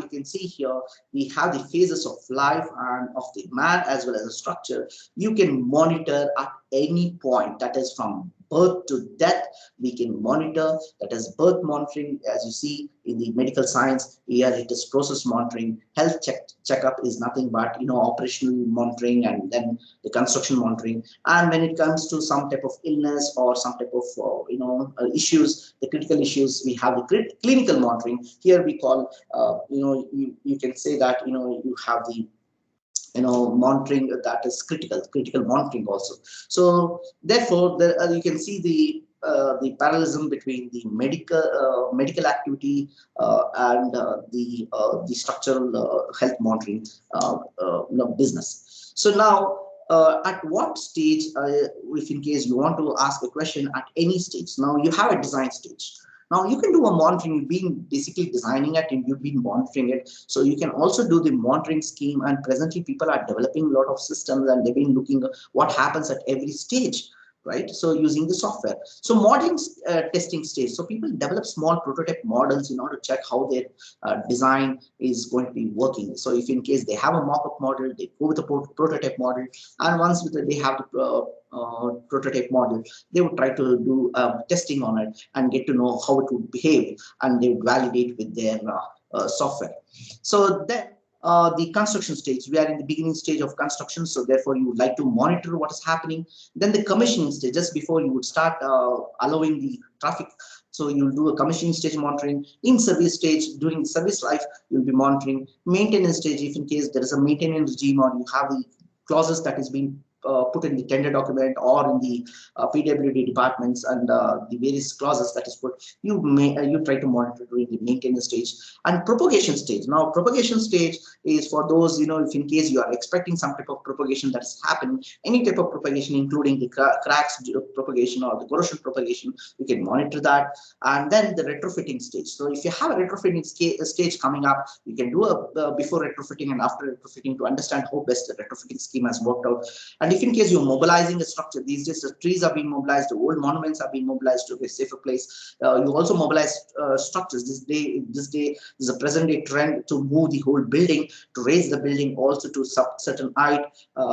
can see here, we have the phases of life and of the man as well as the structure. You can monitor at any point, that is from birth to death. We can monitor, that is birth monitoring. As you see in the medical science, here it is process monitoring. Health checkup is nothing but operational monitoring, and then the construction monitoring. And when it comes to some type of illness or some type of issues, the critical issues, we have the clinical monitoring. Here we call you can say that you have the monitoring that is critical monitoring also. So therefore you can see the parallelism between the medical activity and the structural health monitoring business. So now at what stage, if in case you want to ask a question at any stage, now you have a design stage. Now you can do a monitoring. You've been basically designing it and you've been monitoring it. So you can also do the monitoring scheme, and presently people are developing a lot of systems, and they've been looking at what happens at every stage, right? So using the software. So modeling testing stage. So people develop small prototype models in order to check how their design is going to be working. So if in case they have a mock-up model, they go with a prototype model, and once they have the prototype model, they would try to do testing on it and get to know how it would behave, and they would validate with their software. So then the construction stage, we are in the beginning stage of construction, so therefore you would like to monitor what is happening. Then the commissioning stage, just before you would start allowing the traffic, so you'll do a commissioning stage monitoring. In service stage, during service life, you'll be monitoring. Maintenance stage, if in case there is a maintenance regime or you have the clauses that is being put in the tender document or in the PWD departments, and the various clauses that is put, you try to monitor during the maintenance stage. And propagation stage. Now propagation stage is for those, if in case you are expecting some type of propagation that is happening, any type of propagation, including the cracks propagation or the corrosion propagation, you can monitor that. And then the retrofitting stage. So if you have a retrofitting stage coming up, you can do a before retrofitting and after retrofitting to understand how best the retrofitting scheme has worked out. And if in case you're mobilizing a structure, these days the trees are being mobilized, the old monuments are being mobilized to a safer place. You also mobilize structures. This is a present day trend to move the whole building, to raise the building also to certain height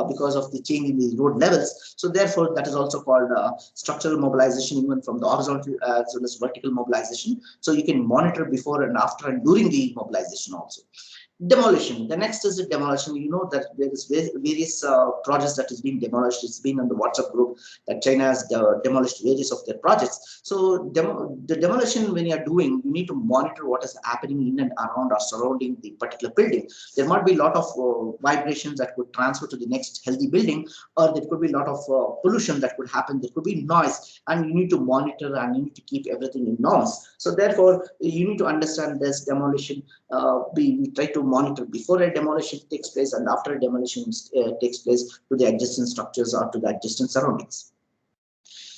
because of the change in the road levels. So therefore, that is also called structural mobilization, even from the horizontal as well as vertical mobilization. So you can monitor before and after and during the mobilization also. Demolition. The next is the demolition. You know that there is various projects that is being demolished. It's been on the WhatsApp group that China has demolished various of their projects. So the demolition, when you are doing, you need to monitor what is happening in and around or surrounding the particular building. There might be a lot of vibrations that could transfer to the next healthy building, or there could be a lot of pollution that could happen. There could be noise, and you need to monitor and you need to keep everything in norms. So therefore, you need to understand this demolition. We try to monitor before a demolition takes place and after a demolition takes place to the adjacent structures or to the adjacent surroundings.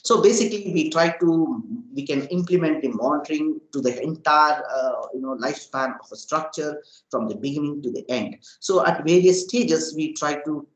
So basically, we can implement the monitoring to the entire lifespan of a structure from the beginning to the end. So at various stages, we try to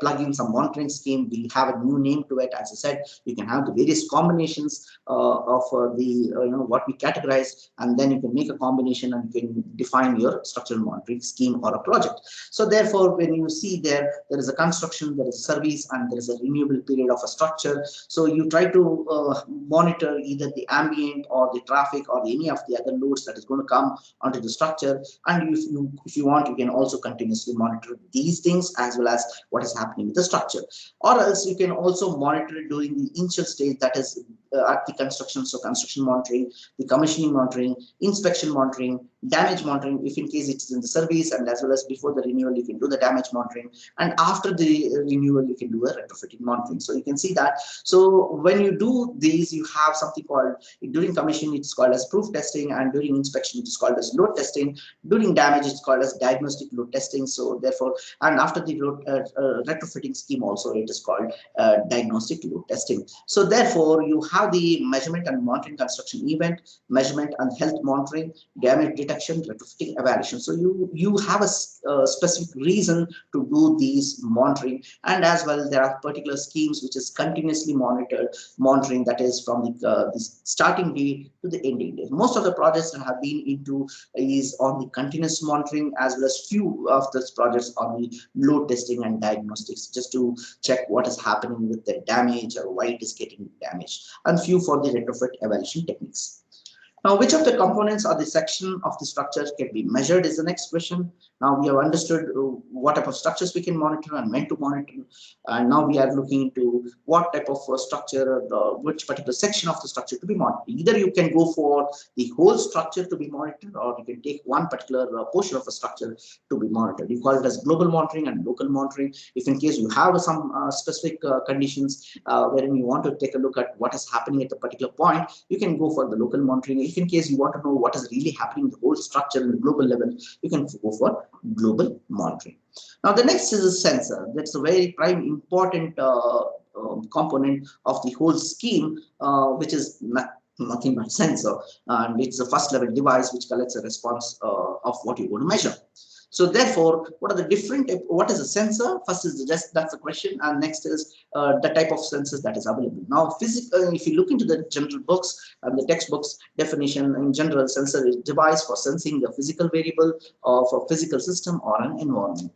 plug in some monitoring scheme. We have a new name to it. As I said, you can have the various combinations of what we categorize, and then you can make a combination and you can define your structural monitoring scheme or a project. So therefore, when you see there is a construction, there is service, and there is a renewable period of a structure. So you try to monitor either the ambient or the traffic or any of the other loads that is going to come onto the structure. And if you want, you can also continuously monitor these things as well as what is happening with the structure. Or else you can also monitor it during the initial stage, that is at the construction. So construction monitoring, the commissioning monitoring, inspection monitoring, Damage monitoring, if in case it is in the service, and as well as before the renewal, you can do the damage monitoring, and after the renewal, you can do a retrofitting monitoring. So you can see that. So when you do these, you have something called, during commission, it's called as proof testing, and during inspection, it is called as load testing. During damage, it's called as diagnostic load testing. So therefore, and after the retrofitting scheme also, it is called diagnostic load testing. So therefore, you have the measurement and monitoring construction event, measurement and health monitoring, damage detection, retrofitting, evaluation. So you have a specific reason to do these monitoring, and as well there are particular schemes which is continuously monitoring, that is from the starting day to the ending day. Most of the projects that have been into is on the continuous monitoring, as well as few of those projects on the load testing and diagnostics, just to check what is happening with the damage or why it is getting damaged, and few for the retrofit evaluation techniques. Now, which of the components or the section of the structure can be measured is the next question. Now we have understood what type of structures we can monitor and when to monitor. And now we are looking into what type of structure, which particular section of the structure to be monitored. Either you can go for the whole structure to be monitored, or you can take one particular portion of a structure to be monitored. You call it as global monitoring and local monitoring. If in case you have some specific conditions wherein you want to take a look at what is happening at a particular point, you can go for the local monitoring. If in case you want to know what is really happening in the whole structure in the global level, you can go for global monitoring. Now the next is a sensor. That's a very prime important component of the whole scheme, which is nothing but sensor, and it's a first level device which collects a response of what you want to measure. So therefore, what are the different, what is a sensor? First is just, that's the question, and next is the type of sensors that is available. Now, if you look into the general books and the textbooks definition, in general, sensor is device for sensing the physical variable of a physical system or an environment.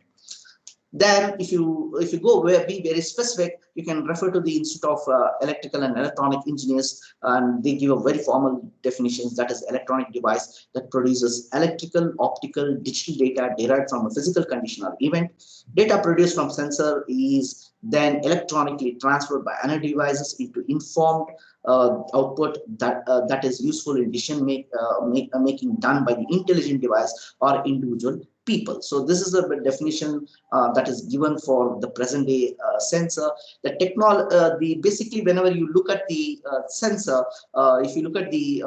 Then if you go be very specific, you can refer to the Institute of Electrical and Electronic Engineers, and they give a very formal definitions, that is electronic device that produces electrical, optical, digital data derived from a physical condition or event. Data produced from sensor is then electronically transferred by analog devices into informed output that is useful in decision making done by the intelligent device or individual people. So this is the definition that is given for the present day sensor. The basically, whenever you look at the sensor, if you look at the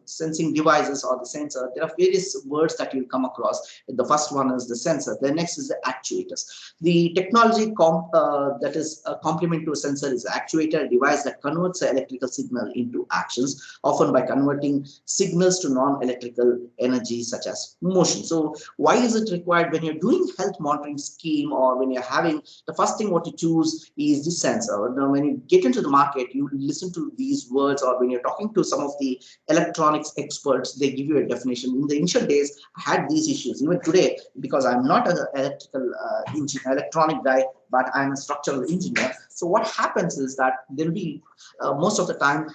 sensing devices or the sensor, there are various words that you come across. The first one is the sensor. The next is the actuators. The technology that is a complement to a sensor is actuator, a device that converts an electrical signal into actions, often by converting signals to non-electrical energy such as motion. So why is it required when you're doing health monitoring scheme, or when you're having, the first thing what you choose is the sensor. Now when you get into the market, you listen to these words, or when you're talking to some of the electronics experts, they give you a definition. In the initial days, I had these issues. Even today, because I'm not an electronic guy, but I'm a structural engineer. So what happens is that there'll be most of the time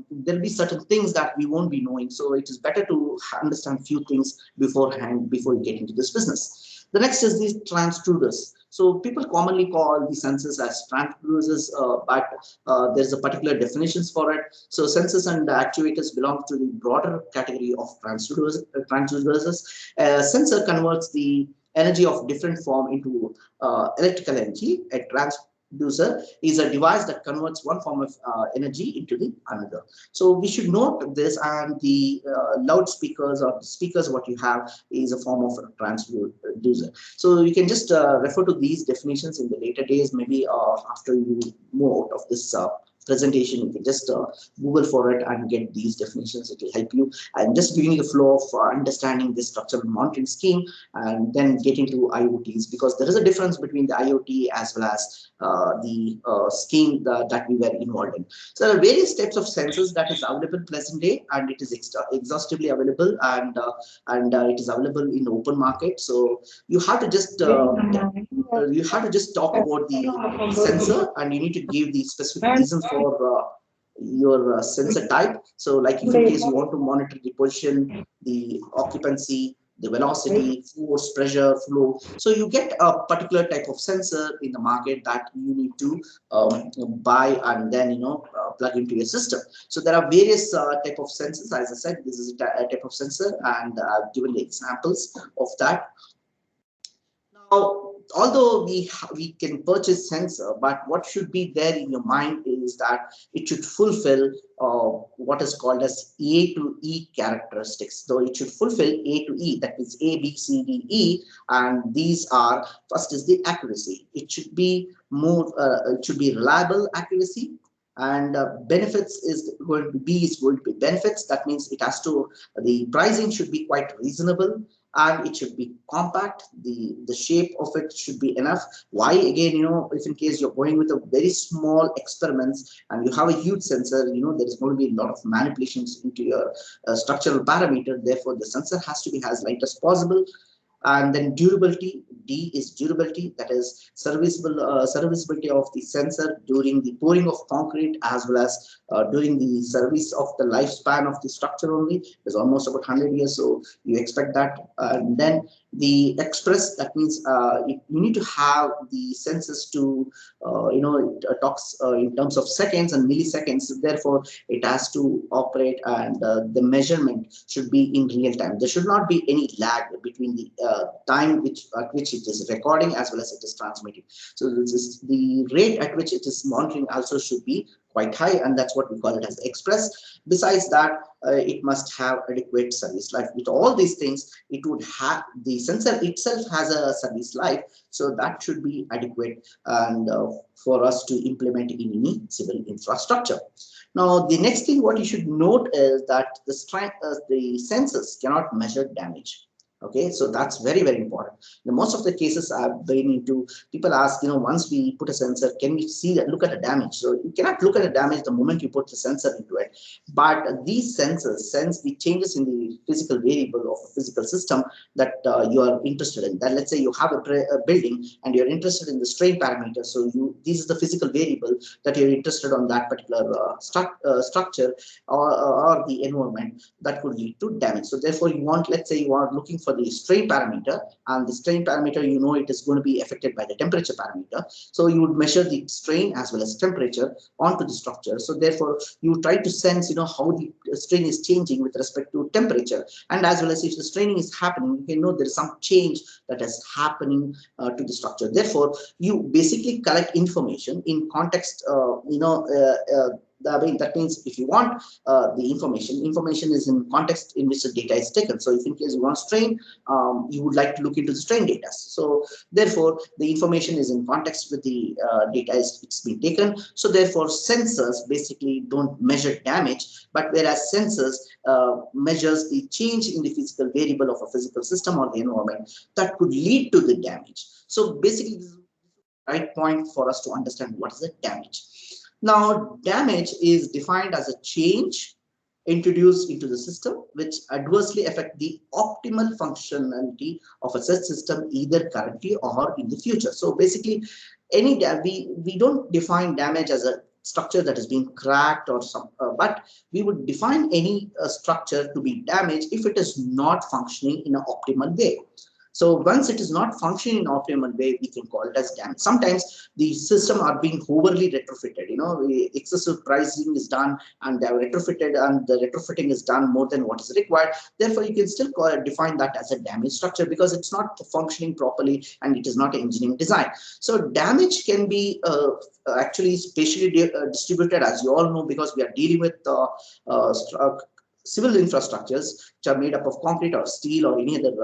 there'll be certain things that we won't be knowing. So it is better to understand few things beforehand before you get into this business. The next is these transducers. So people commonly call the sensors as transducers, but there's a particular definitions for it. So sensors and actuators belong to the broader category of transducers. Sensor converts the energy of different form into electrical energy. A transducer is a device that converts one form of energy into the another. So we should note this, and the loudspeakers or speakers what you have is a form of a transducer. So you can just refer to these definitions in the later days, maybe after you move out of this presentation. You can just Google for it and get these definitions. It will help you. I'm just giving you the flow of understanding this structural monitoring scheme, and then get into IoTs, because there is a difference between the IoT as well as the scheme that we were involved in. So there are various types of sensors that is available present day, and it is exhaustively available, and it is available in the open market. So you have to just talk about the sensor, and you need to give the specific reasons for your sensor type. So like if in case you want to monitor the position, the occupancy, the velocity, force, pressure, flow. So you get a particular type of sensor in the market that you need to buy and then plug into your system. So there are various type of sensors. As I said, this is a type of sensor, and I've given the examples of that. Now, although we can purchase sensor, but what should be there in your mind is that it should fulfill what is called as A to E characteristics. So it should fulfill A to E, that means A, B, C, D, E, and these are, first is the accuracy. It should be more, it should be reliable accuracy. And benefits is going to be benefits. That means it has to, the pricing should be quite reasonable, and it should be compact. The shape of it should be enough. Why? Again, if in case you're going with a very small experiments and you have a huge sensor, there is going to be a lot of manipulations into your structural parameter. Therefore, the sensor has to be as light as possible. And then durability, D is durability, that is serviceability of the sensor during the pouring of concrete, as well as during the service of the lifespan of the structure only. It's almost about 100 years, so you expect that. And then the express, that means you need to have the sensors to, it talks in terms of seconds and milliseconds. Therefore, it has to operate, and the measurement should be in real time. There should not be any lag between the time at which it is recording as well as it is transmitting. So this is the rate at which it is monitoring also should be quite high, and that's what we call it as express. Besides that, it must have adequate service life. With all these things, it would have, the sensor itself has a service life, so that should be adequate and for us to implement in any civil infrastructure. Now, the next thing what you should note is that the sensors cannot measure damage. Okay, so that's very, very important. In most of the cases I've been into, people ask, once we put a sensor, can we see that, look at the damage? So you cannot look at the damage the moment you put the sensor into it. But these sensors sense the changes in the physical variable of a physical system that you are interested in. That, let's say you have a building and you're interested in the strain parameter. So this is the physical variable that you're interested on that particular structure or the environment that could lead to damage. So therefore, you want, let's say you are looking for the strain parameter, and the strain parameter, it is going to be affected by the temperature parameter. So you would measure the strain as well as temperature onto the structure. So therefore, you try to sense, how the strain is changing with respect to temperature, and as well as if the straining is happening, you know there is some change that is happening to the structure. Therefore, you basically collect information in context. That means if you want the information is in context in which the data is taken. So if in case you want strain, you would like to look into the strain data. So therefore, the information is in context with the data it's been taken. So therefore, sensors basically don't measure damage, but whereas sensors measures the change in the physical variable of a physical system or the environment that could lead to the damage. So basically, this is the right point for us to understand what is the damage. Now, damage is defined as a change introduced into the system which adversely affect the optimal functionality of a such system either currently or in the future. So basically, we don't define damage as a structure that is being cracked or some, but we would define any structure to be damaged if it is not functioning in an optimal way. So once it is not functioning in an optimal way, we can call it as damage. Sometimes the system are being overly retrofitted. Excessive pricing is done and they are retrofitted, and the retrofitting is done more than what is required. Therefore, you can still define that as a damaged structure because it's not functioning properly and it is not engineering design. So damage can be actually spatially distributed, as you all know, because we are dealing with civil infrastructures which are made up of concrete or steel or any other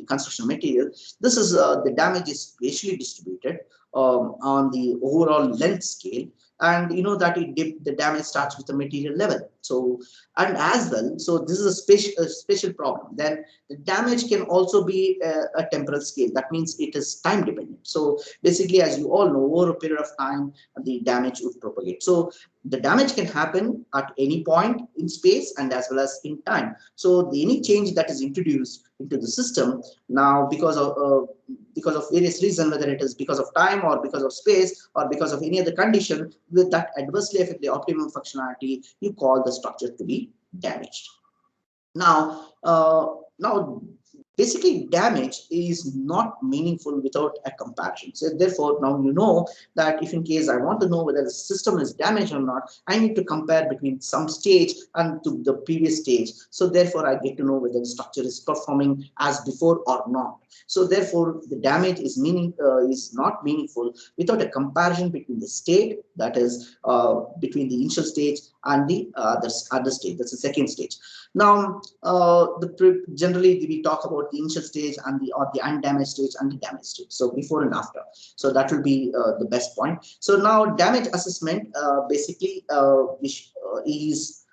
construction material. This is the damage is spatially distributed on the overall length scale, and that the damage starts with the material level. So, and as well, so this is a spatial problem. Then the damage can also be a temporal scale. That means it is time dependent. So basically, as you all know, over a period of time, the damage would propagate. So the damage can happen at any point in space and as well as in time. So any change that is introduced into the system now because of various reasons, whether it is because of time or because of space or because of any other condition that adversely affect the optimum functionality, you call the structure to be damaged. Now, basically damage is not meaningful without a comparison. So therefore, now you know that if in case I want to know whether the system is damaged or not, I need to compare between some stage and to the previous stage. So therefore, I get to know whether the structure is performing as before or not. So therefore, the damage is not meaningful without a comparison between the state, that is between the initial stage and the other stage. That's the second stage. Now, generally we talk about the initial stage and the undamaged stage and the damaged stage. So before and after. So that will be the best point. So now damage assessment basically is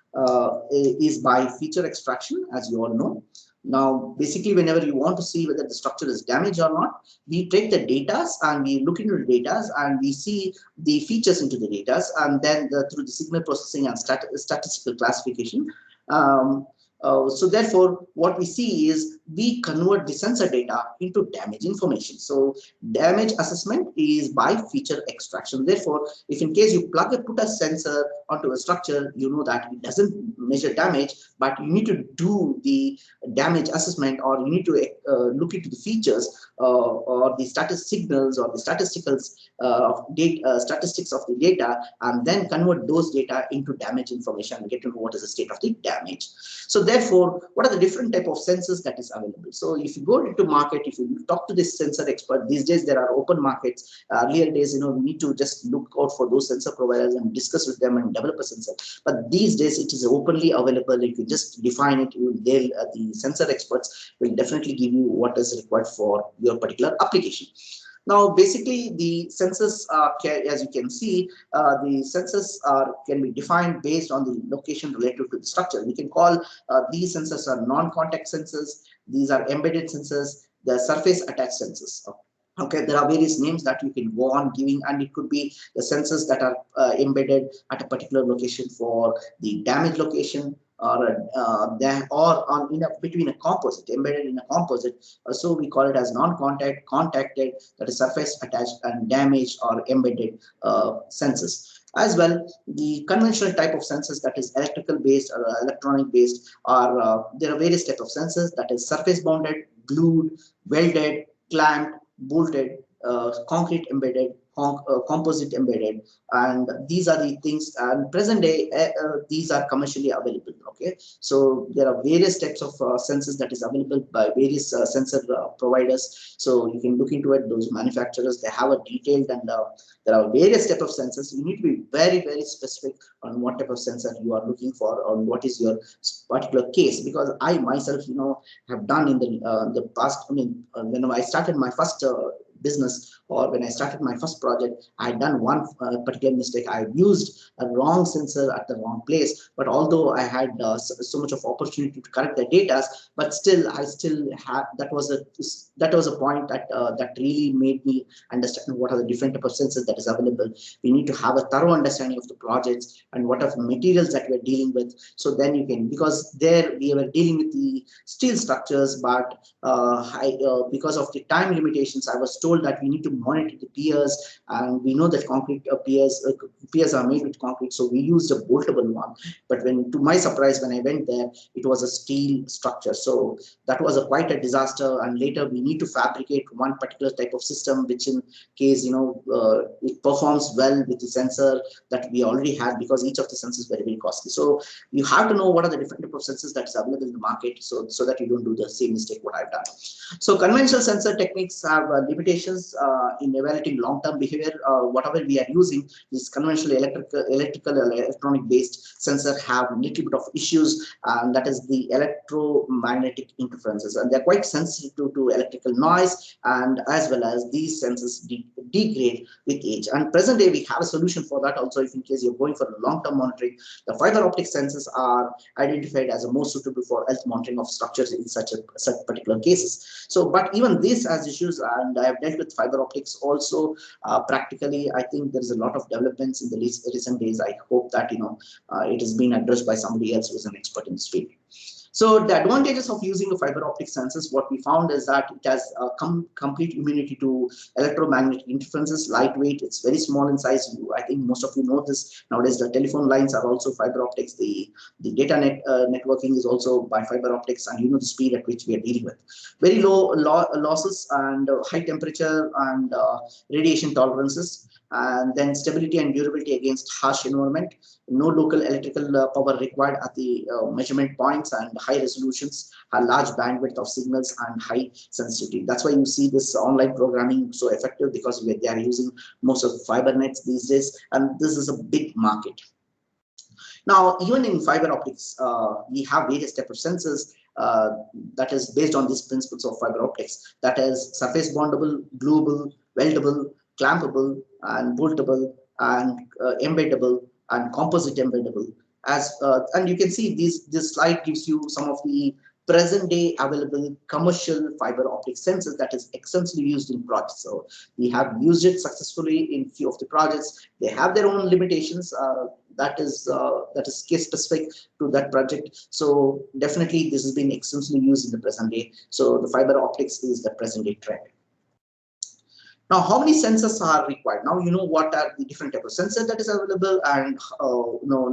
by feature extraction, as you all know. Now, basically, whenever you want to see whether the structure is damaged or not, we take the data and we look into the data and we see the features into the data, and then through the signal processing and statistical classification. So therefore, what we see is we convert the sensor data into damage information. So damage assessment is by feature extraction. Therefore, if in case you put a sensor onto a structure, you know that it doesn't measure damage, but you need to do the damage assessment, or you need to look into the features or the status signals or the statisticals statistics of the data, and then convert those data into damage information and get to know what is the state of the damage. So therefore, what are the different type of sensors that is available? So if you go into market, if you talk to this sensor expert, these days there are open markets. Earlier days, we need to just look out for those sensor providers and discuss with them and develop a sensor. But these days it is openly available. If you just define it, the sensor experts will definitely give you what is required for your particular application. Now, basically, the sensors as you can see, the sensors can be defined based on the location related to the structure. We can call these sensors are non-contact sensors. These are embedded sensors. The surface attached sensors. Okay, there are various names that you can go on giving, and it could be the sensors that are embedded at a particular location for the damage location, or between a composite, embedded in a composite. So we call it as non-contact, contacted, that is surface attached, and damaged or embedded sensors. As well, the conventional type of sensors, that is electrical based or electronic based, are there are various types of sensors, that is surface bounded, glued, welded, clamped, bolted, concrete embedded, composite embedded, and these are the things. And present day, these are commercially available. Okay, so there are various types of sensors that is available by various sensor providers. So you can look into it. Those manufacturers, they have a detailed, and there are various types of sensors. You need to be very, very specific on what type of sensor you are looking for, on what is your particular case. Because I myself, have done in the past. I mean, when I started my first business, or when I started my first project, I had done one particular mistake. I used a wrong sensor at the wrong place. But although I had so much of opportunity to correct the data, but still, I still had that was a point that really made me understand what are the different type of sensors that is available. We need to have a thorough understanding of the projects and what are the materials that we're dealing with. So then you can, because there we were dealing with the steel structures, but because of the time limitations, I was told that we need to monitor the piers, and we know that concrete piers are made with concrete, so we used a boltable one. But to my surprise, when I went there, it was a steel structure. So that was quite a disaster. And later we need to fabricate one particular type of system, which in case it performs well with the sensor that we already had, because each of the sensors is very, very costly. So you have to know what are the different type of sensors that is available in the market, so that you don't do the same mistake what I've done. So conventional sensor techniques have limitations in evaluating long-term behavior. Whatever we are using, these conventional electrical or electronic based sensor have a little bit of issues, and that is the electromagnetic interferences, and they're quite sensitive to electrical noise, and as well as these sensors degrade with age. And present day we have a solution for that also. If in case you're going for a long-term monitoring, the fiber optic sensors are identified as a more suitable for health monitoring of structures in such particular cases. So, but even this has issues, and I have dealt with fiber optics also practically. I think there is a lot of developments in the recent days. I hope that it has been addressed by somebody else who is an expert in this field. So the advantages of using a fiber optic sensors, what we found is that it has complete immunity to electromagnetic interferences, lightweight, it's very small in size. I think most of you know this. Nowadays, the telephone lines are also fiber optics. The data networking is also by fiber optics, and you know the speed at which we are dealing with. Very low losses and high temperature and radiation tolerances, and then stability and durability against harsh environment. No local electrical power required at the measurement points, and high resolutions, a large bandwidth of signals, and high sensitivity. That's why you see this online programming so effective, because they are using most of the fiber nets these days, and this is a big market. Now, even in fiber optics, we have various types of sensors that is based on these principles of fiber optics. That is surface bondable, gluable, weldable, clampable, and boltable, and embeddable, and composite embeddable. And you can see this slide gives you some of the present day available commercial fiber optic sensors that is extensively used in projects. So we have used it successfully in few of the projects. They have their own limitations. That is case specific to that project. So definitely this has been extensively used in the present day. So the fiber optics is the present day trend. Now, how many sensors are required? Now you know what are the different types of sensors that is available, and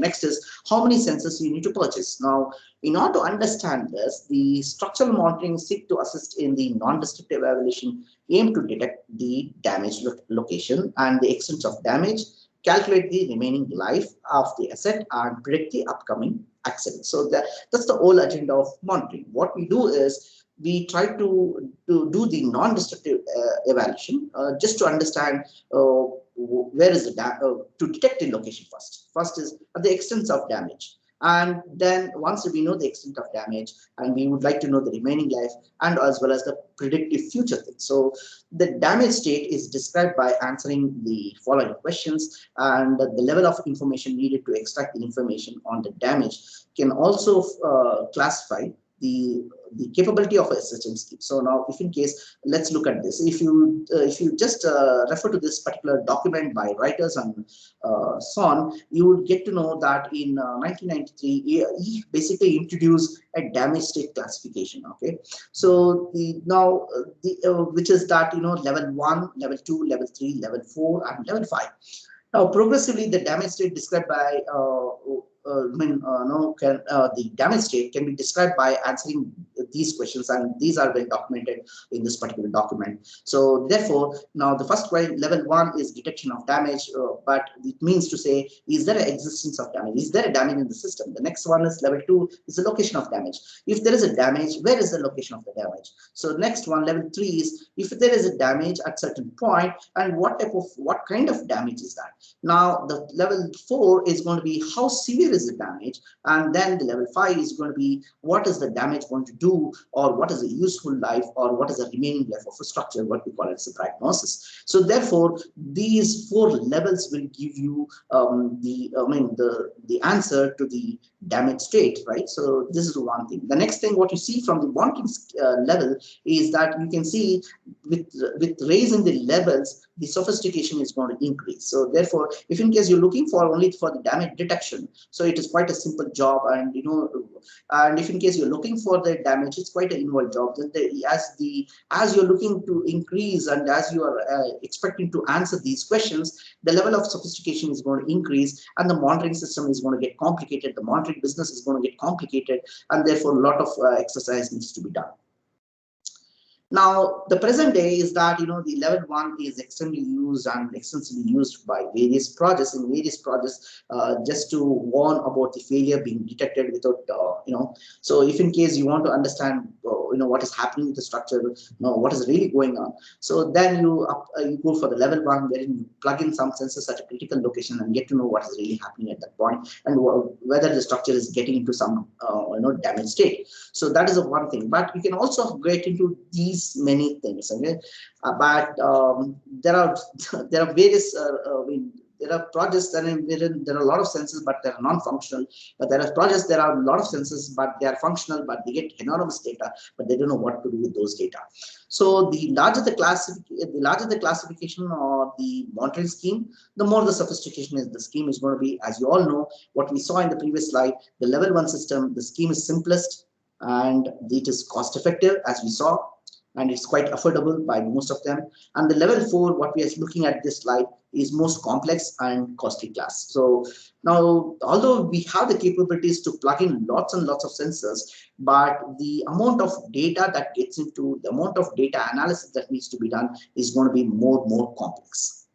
next is how many sensors you need to purchase. Now, in order to understand this, the structural monitoring seek to assist in the non-destructive evaluation, aim to detect the damage location and the extent of damage, calculate the remaining life of the asset, and predict the upcoming accident. So that's the whole agenda of monitoring. What we do is we try to do the non-destructive evaluation just to understand where is the to detect the location first. First is the extent of damage. And then once we know the extent of damage, and we would like to know the remaining life, and as well as the predictive future thing. So the damage state is described by answering the following questions, and the level of information needed to extract the information on the damage can also classify the capability of a system scheme. So now, if in case, let's look at this. If you just refer to this particular document by writers and so on, you would get to know that in 1993, he basically introduced a damage state classification. Okay, so which is that level 1, level 2, level 3, level 4, and level 5. Now, progressively, the damage state described by the damage state can be described by answering these questions, and these are well documented in this particular document. So therefore, now the first question, level 1, is detection of damage, but it means to say, is there an existence of damage? Is there a damage in the system? The next one is level 2, is the location of damage. If there is a damage, where is the location of the damage? So next one, level 3, is if there is a damage at certain point, and what kind of damage is that? Now the level 4 is going to be how severe is the damage, and then the level 5 is going to be what is the damage going to do, or what is the useful life, or what is the remaining life of a structure, what we call it as a prognosis. So therefore, these 4 levels will give you the answer to the damage state, right? So this is one thing. The next thing, what you see from the monitoring level is that you can see with raising the levels, the sophistication is going to increase. So therefore, if in case you're looking for only for the damage detection, so it is quite a simple job, and and if in case you're looking for the damage, it's quite an involved job. Then as you're looking to increase, and as you are expecting to answer these questions, the level of sophistication is going to increase, and the monitoring system is going to get complicated. The monitoring business is going to get complicated, and therefore a lot of exercise needs to be done. Now, the present day is that, the level 1 is extremely used and extensively used by various projects, just to warn about the failure being detected without, so if in case you want to understand, what is happening with the structure, what is really going on. So then you go for the level 1, wherein you plug in some sensors at a critical location and get to know what is really happening at that point, and whether the structure is getting into some, damage state. So that is one thing. But you can also get into these many things, okay? But there are various there are projects that there are a lot of sensors, but they're non-functional. But there are projects, there are a lot of sensors, but they are functional, but they get enormous data, but they don't know what to do with those data. So the larger the classification or the monitoring scheme, the more the sophistication is the scheme is going to be. As you all know, what we saw in the previous slide, the level 1 system, the scheme is simplest, and it is cost effective, as we saw, and it's quite affordable by most of them. And the level 4, what we are looking at this slide, is most complex and costly class. So now, although we have the capabilities to plug in lots and lots of sensors, but the amount of data that gets into, the amount of data analysis that needs to be done is going to be more complex.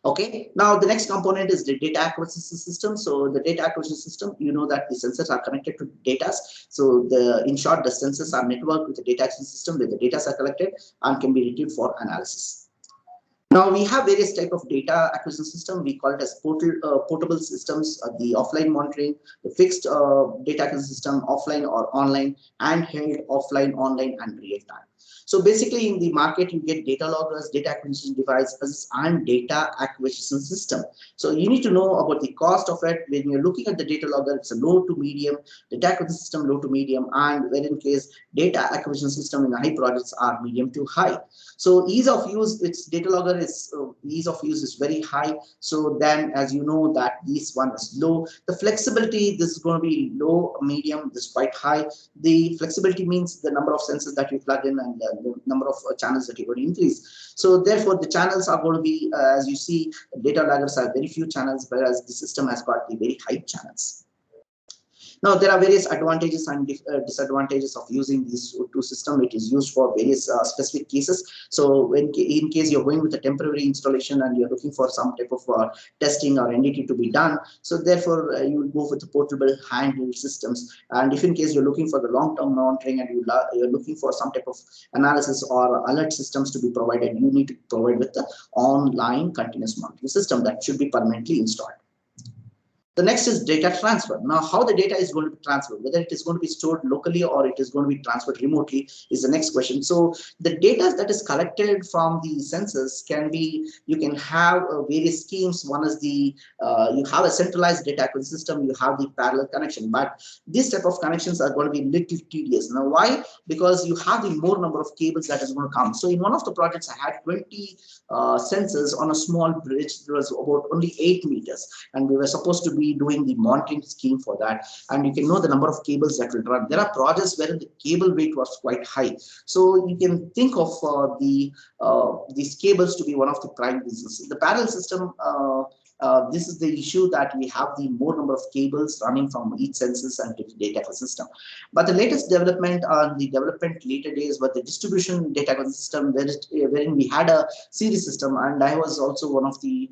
Okay, now the next component is the data acquisition system. So the data acquisition system, you know that the sensors are connected to data. So in short, the sensors are networked with the data acquisition system where the data are collected and can be retrieved for analysis. Now we have various type of data acquisition system. We call it as portable systems, the offline monitoring, the fixed data acquisition system, offline or online, handheld, offline, online, and real time. So basically in the market, you get data loggers, data acquisition devices, and data acquisition system. So you need to know about the cost of it. When you're looking at the data logger, it's a low to medium, data acquisition system low to medium, and when in case data acquisition system in the high projects are medium to high. So ease of use, its data logger is ease of use is very high. So then, as you know, that this one is low. The flexibility, this is going to be low, medium, this is quite high. The flexibility means the number of sensors that you plug in and the number of channels that you're going to increase. So therefore, the channels are going to be, as you see, data loggers have very few channels, whereas the system has got the very high channels. Now, there are various advantages and disadvantages of using these two systems. It is used for various specific cases. So in case you're going with a temporary installation and you're looking for some type of testing or NDT to be done, so therefore you will go with the portable handheld systems. And if in case you're looking for the long-term monitoring and you're looking for some type of analysis or alert systems to be provided, you need to provide with the online continuous monitoring system that should be permanently installed. The next is data transfer. Now, how the data is going to be transferred, whether it is going to be stored locally or it is going to be transferred remotely is the next question. So the data that is collected from the sensors can be, you can have various schemes. One is the, you have a centralized data acquisition system, you have the parallel connection, but these type of connections are going to be little tedious. Now, why? Because you have the more number of cables that is going to come. So in one of the projects, I had 20 sensors on a small bridge. There was about only 8 meters, and we were supposed to be doing the monitoring scheme for that, and you can know the number of cables that will run. There are projects where the cable weight was quite high, so you can think of these cables to be one of the prime reasons. The parallel system, this is the issue that we have the more number of cables running from each sensors and to the data system. But the latest development on the development later days was the distribution data system, wherein we had a series system, and I was also one of the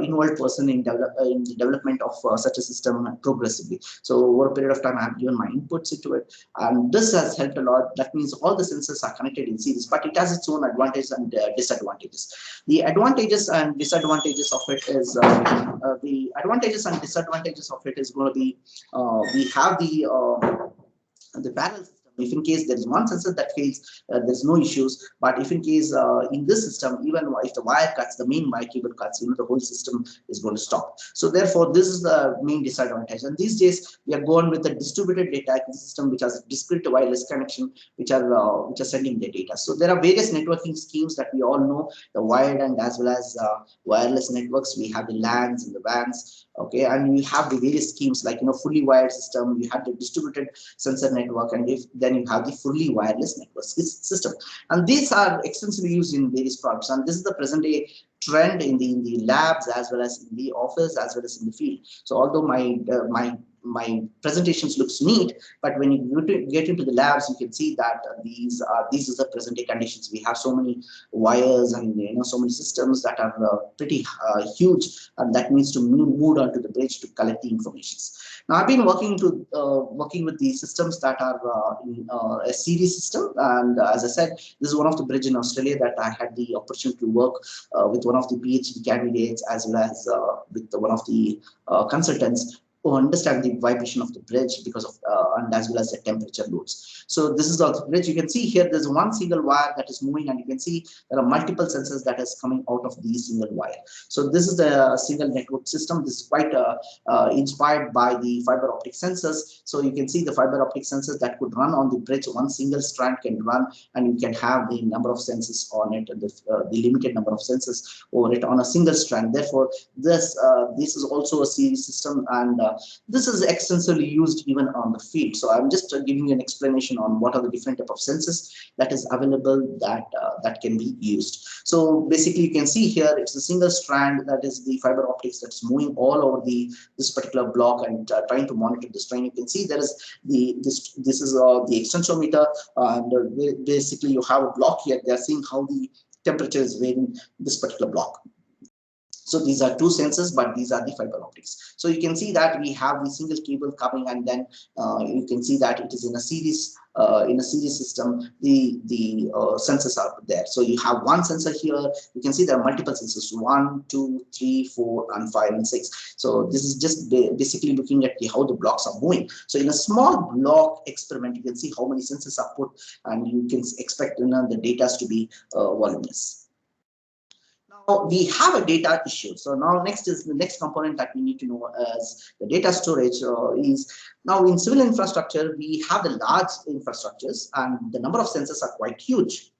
involved person in the development of such a system progressively. So over a period of time, I have given my inputs into it, and this has helped a lot. That means all the sensors are connected in series, but it has its own advantages and disadvantages. The advantages and disadvantages of it is the advantages and disadvantages of it is going to be we have the parallel system. If in case there is one sensor that fails, there's no issues. But if in case in this system, even if the wire cuts, the main wire cable cuts, the whole system is going to stop. So therefore, this is the main disadvantage. And these days, we are going with a distributed data acquisition system, which has a discrete wireless connection, which are sending the data. So there are various networking schemes that we all know, the wired and as well as wireless networks. We have the LANs and the WANs. Okay, and we have the various schemes like fully wired system. You have the distributed sensor network, and then you have the fully wireless network system. And these are extensively used in various products. And this is the present day trend in the labs as well as in the office as well as in the field. So although my presentations looks neat, but when you get into the labs, you can see that these are the present day conditions. We have so many wires and so many systems that are pretty huge, and that needs to move onto the bridge to collect the information. Now I've been working with the systems that are in a series system, and as I said, this is one of the bridge in Australia that I had the opportunity to work with one of the PhD candidates as well as with one of the consultants who understand the vibration of the bridge because of and as well as the temperature loads. So this is the bridge. You can see here there's one single wire that is moving, and you can see there are multiple sensors that is coming out of the single wire. So this is the single network system. This is quite inspired by the fiber optic sensors. So you can see the fiber optic sensors that could run on the bridge. One single strand can run, and you can have the number of sensors on it, the limited number of sensors over it on a single strand. Therefore, this is also a series system, and This is extensively used even on the field. So I'm just giving you an explanation on what are the different type of sensors that is available that can be used. So basically you can see here it's a single strand, that is the fiber optics that's moving all over this particular block and trying to monitor the strain. You can see there is this is the extensometer, and basically you have a block here. They are seeing how the temperature is varying this particular block. So these are two sensors, but these are the fiber optics. So you can see that we have the single cable coming, and then you can see that it is in a series system. The sensors are there. So you have one sensor here. You can see there are multiple sensors: 1, 2, 3, 4, and 5 and 6. So this is just basically looking at how the blocks are moving. So in a small block experiment, you can see how many sensors are put, and you can expect the data to be voluminous. Now we have a data issue. So now the next component that we need to know as the data storage is, now in civil infrastructure, we have the large infrastructures and the number of sensors are quite huge.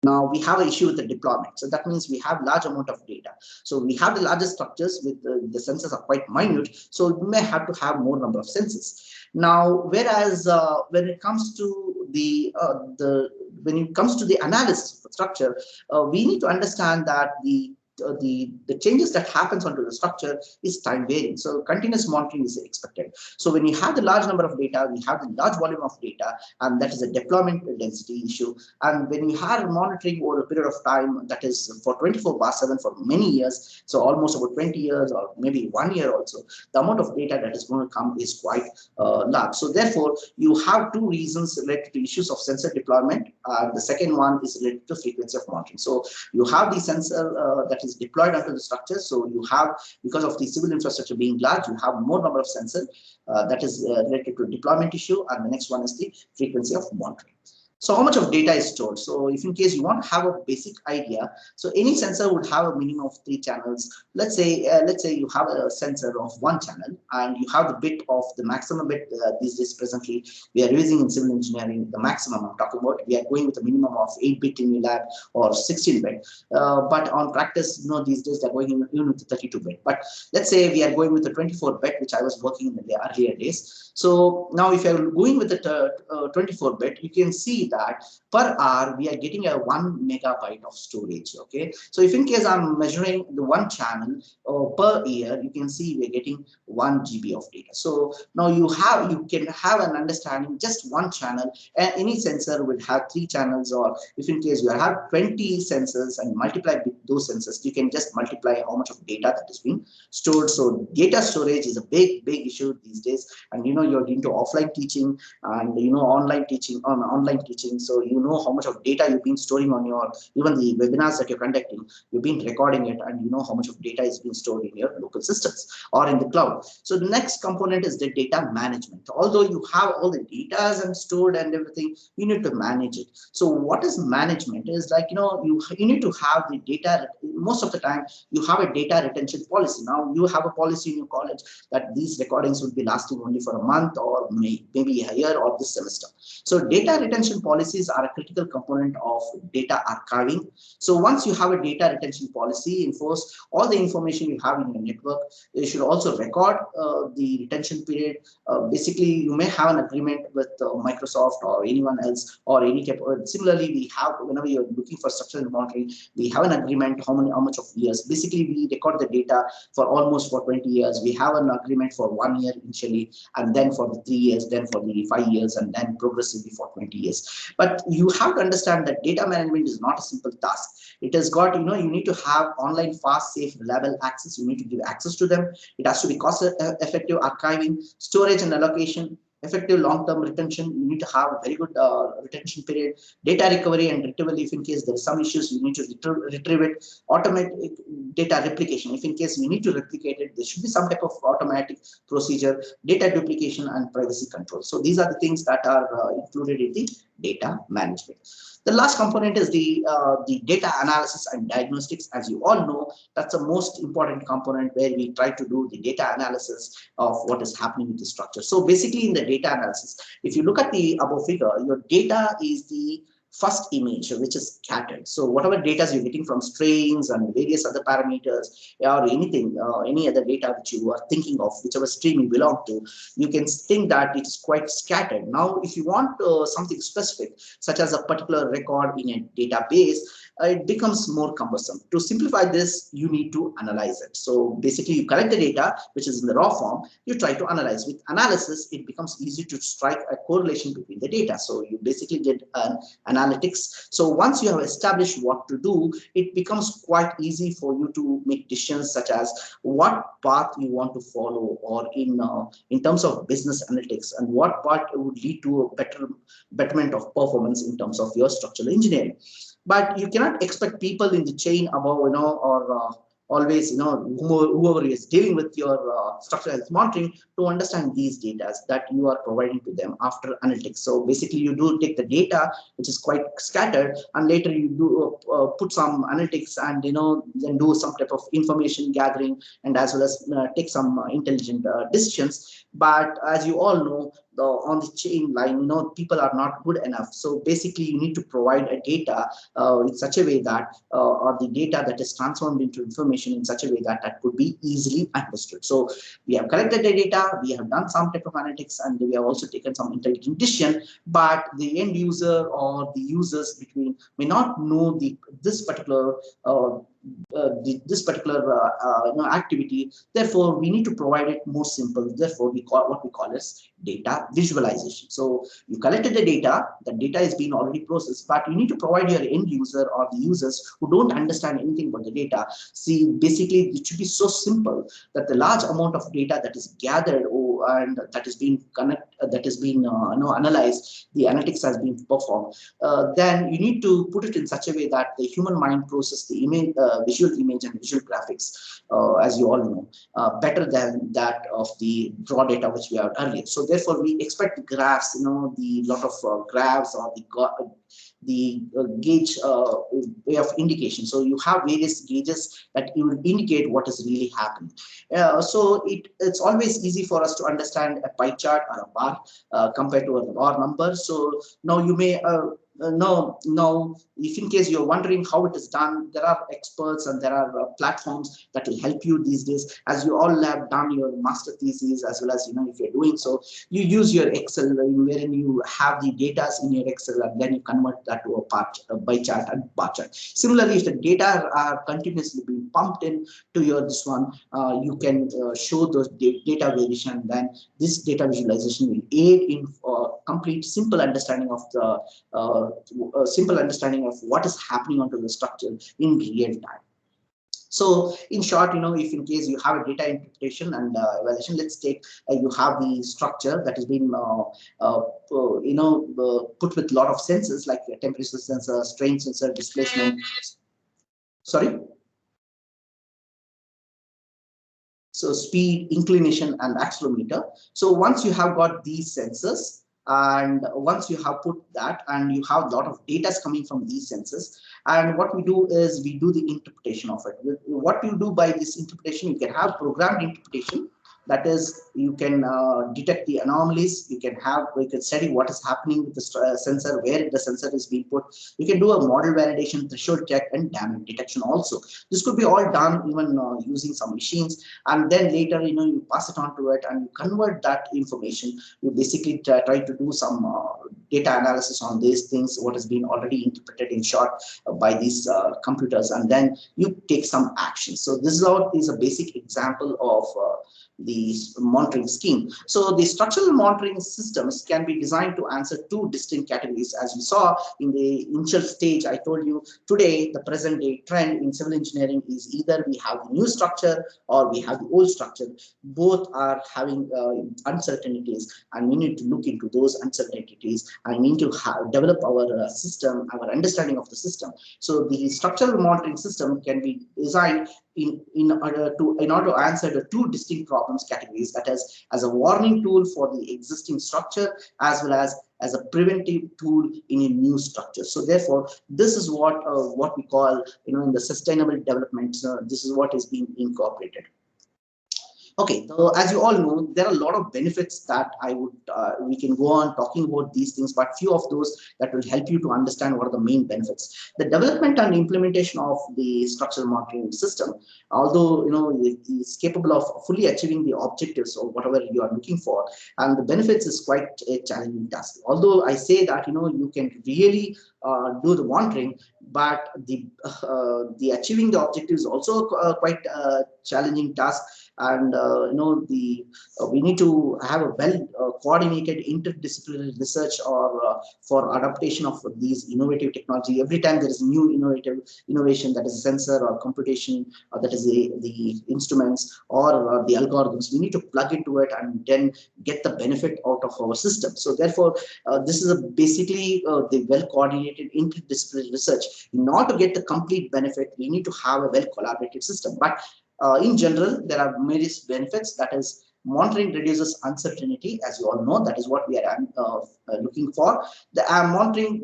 Now we have an issue with the deployment. So that means we have large amount of data. So we have the largest structures with the sensors are quite minute. So we may have to have more number of sensors. Now, whereas when it comes to the analysis of the structure, we need to understand that the changes that happens onto the structure is time varying. So continuous monitoring is expected. So when you have the large number of data, we have the large volume of data, and that is a deployment density issue. And when you have monitoring over a period of time, that is for 24/7 for many years, so almost about 20 years or maybe 1 year also, the amount of data that is going to come is quite large. So therefore, you have two reasons related to issues of sensor deployment. The second one is related to frequency of monitoring. So you have the sensor that is deployed onto the structure. So you have, because of the civil infrastructure being large, you have more number of sensors that is related to deployment issue. And the next one is the frequency of monitoring. So how much of data is stored? So if in case you want to have a basic idea, so any sensor would have a minimum of 3 channels. Let's say you have a sensor of 1 channel, and you have the bit of the maximum bit. These days presently we are using in civil engineering the maximum I'm talking about. We are going with a minimum of 8 bit in your lab or 16 bit. But on practice, these days they're going even with 32 bit. But let's say we are going with the 24 bit, which I was working in the earlier days. So now if you're going with the 24 bit, you can see that per hour we are getting a 1 megabyte of storage. Okay, so if in case I'm measuring the 1 channel per year, you can see we're getting 1 GB of data. So now you can have an understanding just 1 channel, and any sensor will have 3 channels, or if in case you have 20 sensors and multiply those sensors, you can just multiply how much of data that is being stored. So data storage is a big issue these days, and you're into offline teaching and online teaching. So how much of data you've been storing on your, even the webinars that you're conducting, you've been recording it, and how much of data is being stored in your local systems or in the cloud. So the next component is the data management. Although you have all the data and stored and everything, you need to manage it. So what is management? Is like you need to have the data. Most of the time you have a data retention policy. Now you have a policy in your college that these recordings would be lasting only for a month or maybe a year or this semester. So data retention policies are a critical component of data archiving. So once you have a data retention policy in force, all the information you have in your network, you should also record the retention period. Basically, you may have an agreement with Microsoft or anyone else or any similarly, we have, whenever you're looking for structural monitoring, we have an agreement how much of years. Basically, we record the data for 20 years. We have an agreement for 1 year initially, and then for the 3 years, then for the 5 years, and then progressively for 20 years. But you have to understand that data management is not a simple task. It has got, you need to have online, fast, safe, reliable access. You need to give access to them. It has to be cost effective archiving, storage and allocation, effective long-term retention. You need to have a very good retention period, data recovery and retrieval. If in case there is some issues, you need to retrieve it. Automatic data replication. If in case you need to replicate it, there should be some type of automatic procedure, data duplication and privacy control. So these are the things that are included in the data management. The last component is the data analysis and diagnostics. As you all know, that's the most important component where we try to do the data analysis of what is happening with the structure. So basically in the data analysis, if you look at the above figure, your data is the first image, which is scattered. So whatever data you're getting from strings and various other parameters or anything, any other data which you are thinking of, whichever stream you belong to, you can think that it is quite scattered. Now, if you want something specific, such as a particular record in a database, it becomes more cumbersome. To simplify this, you need to analyze it. So basically, you collect the data, which is in the raw form, you try to analyze. With analysis, it becomes easy to strike a correlation between the data. So you basically get an analytics. So once you have established what to do, it becomes quite easy for you to make decisions such as what path you want to follow, or in terms of business analytics, and what part would lead to a betterment of performance in terms of your structural engineering. But you cannot expect people in the chain above, or always, whoever is dealing with your structural health monitoring to understand these data that you are providing to them after analytics. So basically, you do take the data, which is quite scattered, and later you do put some analytics and, then do some type of information gathering, and as well as take some intelligent decisions. But as you all know, on the chain line, people are not good enough. So basically, you need to provide a data in such a way that, or the data that is transformed into information in such a way that could be easily understood. So we have collected the data, we have done some type of analytics, and we have also taken some intelligent decision. But the end user or the users between may not know this particular activity. Therefore, we need to provide it more simple. Therefore, we call what we call as data visualization. So you collected the data is being already processed, but you need to provide your end user or the users who don't understand anything about the data. See, basically, it should be so simple that the large amount of data that is gathered and that is being analyzed, the analytics has been performed. Then you need to put it in such a way that the human mind processes the image, visual image and visual graphics, as you all know, better than that of the raw data which we had earlier. So therefore, we expect graphs, the lot of graphs or the gauge way of indication. So you have various gauges that you will indicate what is really happening. So it's always easy for us to understand a pie chart or a bar compared to a raw number. So now you may now, if in case you're wondering how it is done, there are experts and there are platforms that will help you these days. As you all have done your master thesis, as well as, if you're doing so, you use your Excel, wherein you have the data in your Excel, and then you convert that to a pie chart and bar chart. Similarly, if the data are continuously being pumped in to your this one, you can show those data variation. Then this data visualization will aid in complete simple understanding of the what is happening onto the structure in real time. So in short, if in case you have a data interpretation and evaluation, let's take you have the structure that has been put with a lot of sensors like temperature sensor, strain sensor, displacement. Sorry. So speed, inclination, and accelerometer. So once you have got these sensors, and once you have put that, and you have a lot of data coming from these sensors, and what we do is we do the interpretation of it. What you do by this interpretation, you can have programmed interpretation. That is, you can detect the anomalies. You can study what is happening with the sensor, where the sensor is being put. You can do a model validation, threshold check, and damage detection also. This could be all done even using some machines. And then later, you pass it on to it and you convert that information. You basically try to do some data analysis on these things, what has been already interpreted in short by these computers, and then you take some action. So this is a basic example of the monitoring scheme. So the structural monitoring systems can be designed to answer two distinct categories. As we saw in the initial stage, I told you today the present day trend in civil engineering is either we have the new structure or we have the old structure. Both are having uncertainties, and we need to look into those uncertainties and need to develop our system, our understanding of the system. So the structural monitoring system can be designed in order to answer the two distinct problems categories, that is, as a warning tool for the existing structure, as well as a preventive tool in a new structure. So therefore, this is what we call, in the sustainable development, this is what is being incorporated. Okay, so as you all know, there are a lot of benefits that I would we can go on talking about these things, but few of those that will help you to understand what are the main benefits. The development and implementation of the structural monitoring system, although it is capable of fully achieving the objectives or whatever you are looking for, and the benefits is quite a challenging task. Although I say that you can really do the monitoring, but the achieving the objective is also quite a challenging task. And we need to have a well coordinated interdisciplinary research or for adaptation of these innovative technology. Every time there is new innovation, that is sensor or computation, or that is the instruments or the algorithms, we need to plug into it and then get the benefit out of our system. So therefore this is basically the well coordinated interdisciplinary research. In order to get the complete benefit, we need to have a well collaborated system. But in general, there are various benefits. That is, monitoring reduces uncertainty, as you all know. That is what we are looking for. The monitoring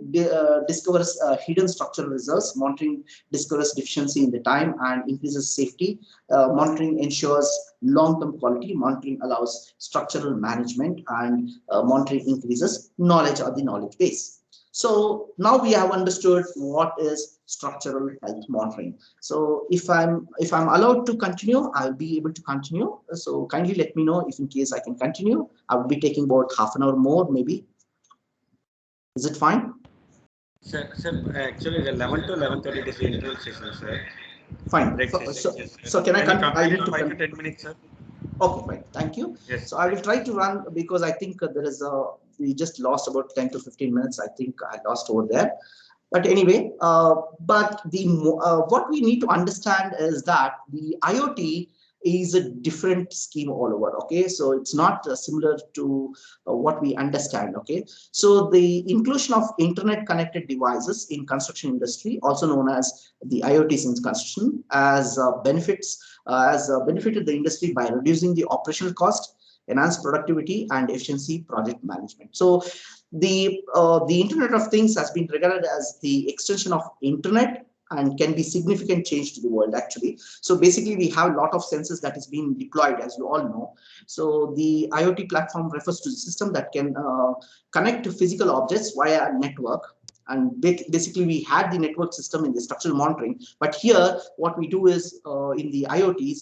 discovers hidden structural results. Monitoring discovers deficiency in the time and increases safety. Monitoring ensures long-term quality. Monitoring allows structural management, and monitoring increases knowledge or the knowledge base. So now we have understood what is structural health monitoring. So if I'm allowed to continue, I'll be able to continue. So kindly let me know if in case I can continue. I will be taking about half an hour more, maybe. Is it fine? Sir, actually the 11 to 11:30 is the interval session, sir. Fine. Break So, session. so can I continue? I need to 5 to 10 minutes, sir. Okay, fine. Thank you. Yes. So I will try to run because I think there is we just lost about 10 to 15 minutes. I think I lost over there. But anyway, but what we need to understand is that the IoT is a different scheme all over. Okay, so it's not similar to what we understand. Okay, so the inclusion of internet connected devices in construction industry, also known as the IoTs in construction, as benefited the industry by reducing the operational cost, enhance productivity and efficiency, project management. So the Internet of Things has been regarded as the extension of internet and can be significant change to the world actually. So basically we have a lot of sensors that is being deployed, as you all know. So the IoT platform refers to the system that can connect to physical objects via a network. And basically we had the network system in the structural monitoring, but here what we do is in the IoTs,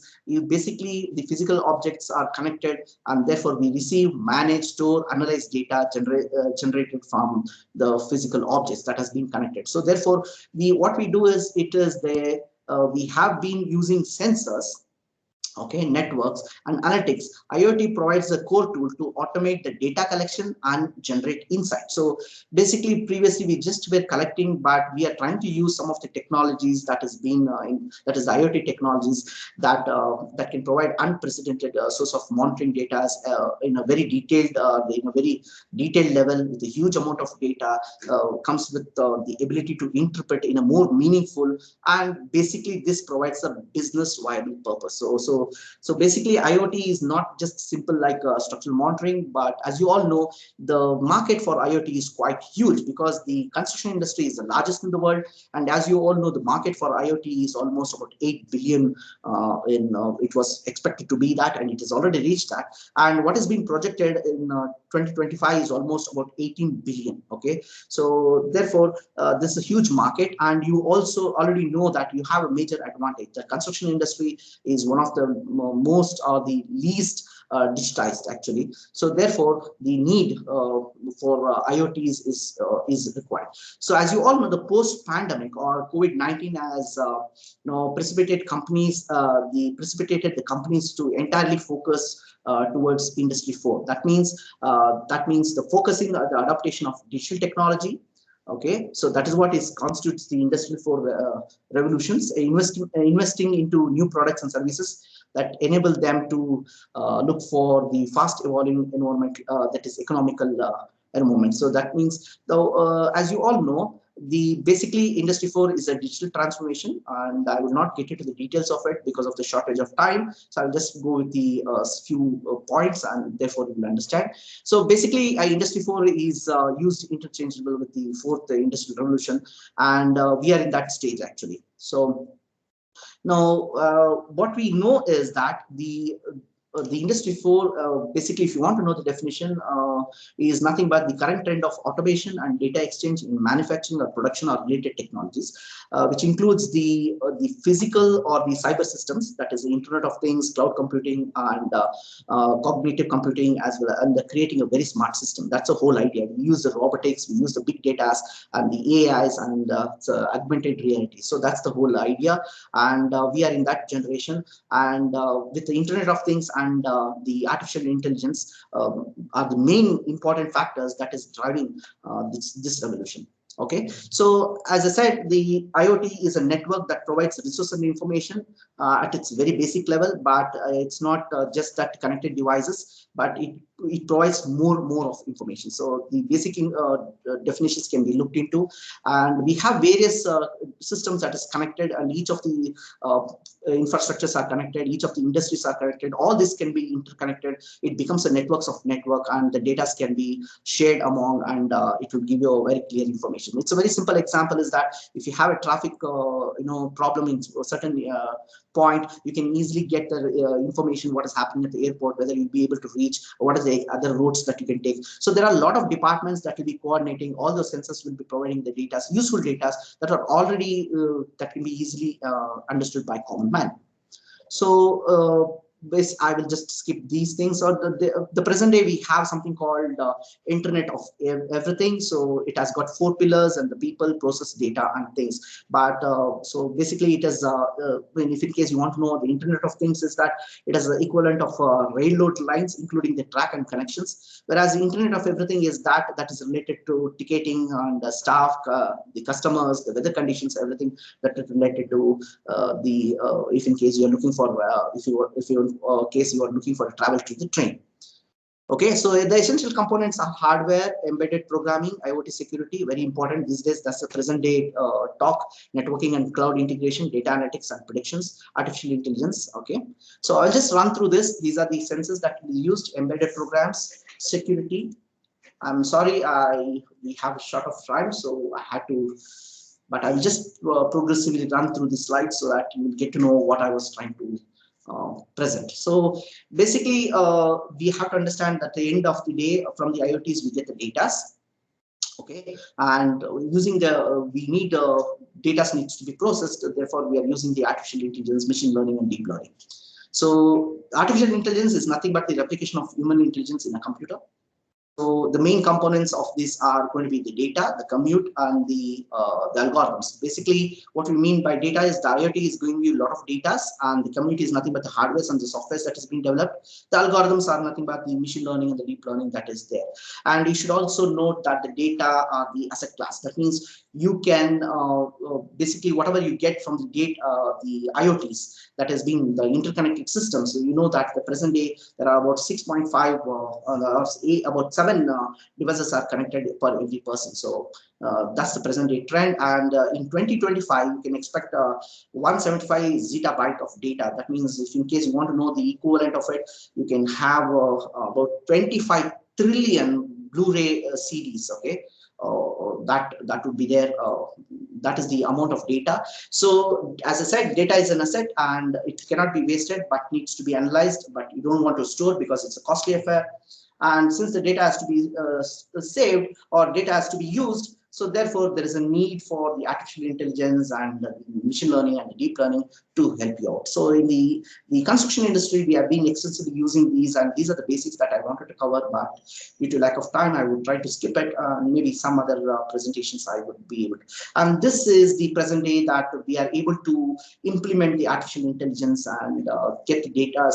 basically the physical objects are connected, and therefore we receive, manage, store, analyze data generated from the physical objects that has been connected. So therefore what we do is we have been using sensors, okay, networks and analytics. IoT provides a core tool to automate the data collection and generate insight. So basically previously we just were collecting, but we are trying to use some of the technologies that has been that is the IoT technologies that that can provide unprecedented source of monitoring data in a very detailed level with a huge amount of data, comes with the ability to interpret in a more meaningful, and basically this provides a business viable purpose. So basically IoT is not just simple like structural monitoring, but as you all know, the market for IoT is quite huge because the construction industry is the largest in the world, and as you all know, the market for IoT is almost about 8 billion. It was expected to be that, and it has already reached that. And what is being projected in 2025 is almost about 18 billion. Okay, so therefore this is a huge market, and you also already know that you have a major advantage. The construction industry is one of the most or the least digitized actually. So therefore the need for IoTs is required. So as you all know, the post-pandemic or COVID-19 has precipitated the companies to entirely focus towards Industry 4. That means the focusing the adaptation of digital technology. Okay, so that is what constitutes the Industry 4 revolutions, investing into new products and services that enable them to look for the fast evolving environment that is economical environment. So that means, though, as you all know, basically Industry 4 is a digital transformation, and I will not get into the details of it because of the shortage of time. So I'll just go with the few points, and therefore you will understand. So basically, Industry 4 is used interchangeable with the fourth industrial revolution, and we are in that stage actually. So now what we know is that the industry 4, basically, if you want to know the definition, is nothing but the current trend of automation and data exchange in manufacturing or production or related technologies, which includes the physical or the cyber systems, that is the Internet of Things, cloud computing, and cognitive computing as well, and creating a very smart system. That's the whole idea. We use the robotics, we use the big data and the AIs and augmented reality. So that's the whole idea, and we are in that generation. And with the Internet of Things and the artificial intelligence are the main important factors that is driving this revolution. Okay, so as I said, the IoT is a network that provides resource and information at its very basic level, but it's not just that connected devices, but it provides more of information. So the basic definitions can be looked into, and we have various systems that is connected, and each of the infrastructures are connected, each of the industries are connected. All this can be interconnected. It becomes a networks of network, and the data can be shared among, and it will give you a very clear information. It's a very simple example is that if you have a traffic problem in a certain point, you can easily get the information what is happening at the airport, whether you'll be able to reach, or what is the other routes that you can take. So there are a lot of departments that will be coordinating. All those sensors will be providing the data, useful data that are already that can be easily understood by common man. So I will just skip these things. Or the present day we have something called Internet of Everything. So it has got 4 pillars, and the people, process, data, and things. But so basically it is if in case you want to know the Internet of Things, is that it is the equivalent of railroad lines, including the track and connections. Whereas the Internet of Everything is that is related to ticketing and the staff, the customers, the weather conditions, everything that is related to if in case you are looking for case you are looking for a travel to the train. Okay, so the essential components are hardware, embedded programming, IoT security, very important these days. That's the present day talk. Networking and cloud integration, data analytics and predictions, artificial intelligence. Okay, so I'll just run through this. These are the senses that we used: embedded programs, security. I'm sorry, we have a short of time, so I had to, but I'll just progressively run through the slides so that you will get to know what I was trying to present. So basically, we have to understand that at the end of the day, from the IoTs, we get the data. Okay, and using we need data needs to be processed. Therefore, we are using the artificial intelligence, machine learning, and deep learning. So artificial intelligence is nothing but the replication of human intelligence in a computer. So the main components of this are going to be the data, the compute, and the algorithms. Basically, what we mean by data is the IoT is going to be a lot of data, and the compute is nothing but the hardware and the software that is being developed. The algorithms are nothing but the machine learning and the deep learning that is there. And you should also note that the data are the asset class. That means you can basically whatever you get from the data, the IoTs that has been the interconnected system. So you know that the present day there are about 6.5 about 7 devices are connected per every person. So that's the present day trend. And in 2025, you can expect 175 zettabyte of data. That means if in case you want to know the equivalent of it, you can have about 25 trillion Blu-ray CDs. Okay. That would be there. That is the amount of data. So as I said, data is an asset and it cannot be wasted, but needs to be analyzed. But you don't want to store because it's a costly affair. And since the data has to be saved or data has to be used, so therefore there is a need for the artificial intelligence and the machine learning and the deep learning to help you out. So in the construction industry, we have been extensively using these, and these are the basics that I wanted to cover, but due to lack of time, I would try to skip it. Maybe some other presentations I would be able to. And this is the present day that we are able to implement the artificial intelligence and get the data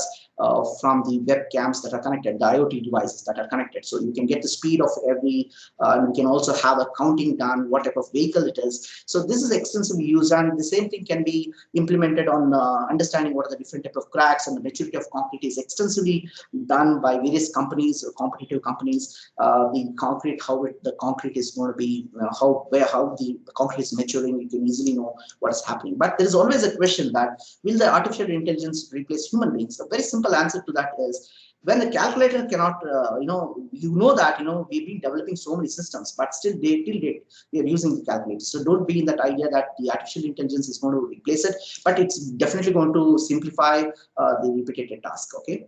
from the webcams that are connected, the IoT devices that are connected. So you can get the speed of every, you can also have a counting done, what type of vehicle it is. So this is extensively used, and the same thing can be implemented on understanding what are the different type of cracks, and the maturity of concrete is extensively done by various companies, competitive companies. The concrete, the concrete is going to be, how the concrete is maturing, you can easily know what is happening. But there is always a question that will the artificial intelligence replace human beings? A very simple answer to that is, when the calculator cannot, that, we've been developing so many systems, but still till date, we are using the calculator. So don't be in that idea that the artificial intelligence is going to replace it, but it's definitely going to simplify the repetitive task. Okay.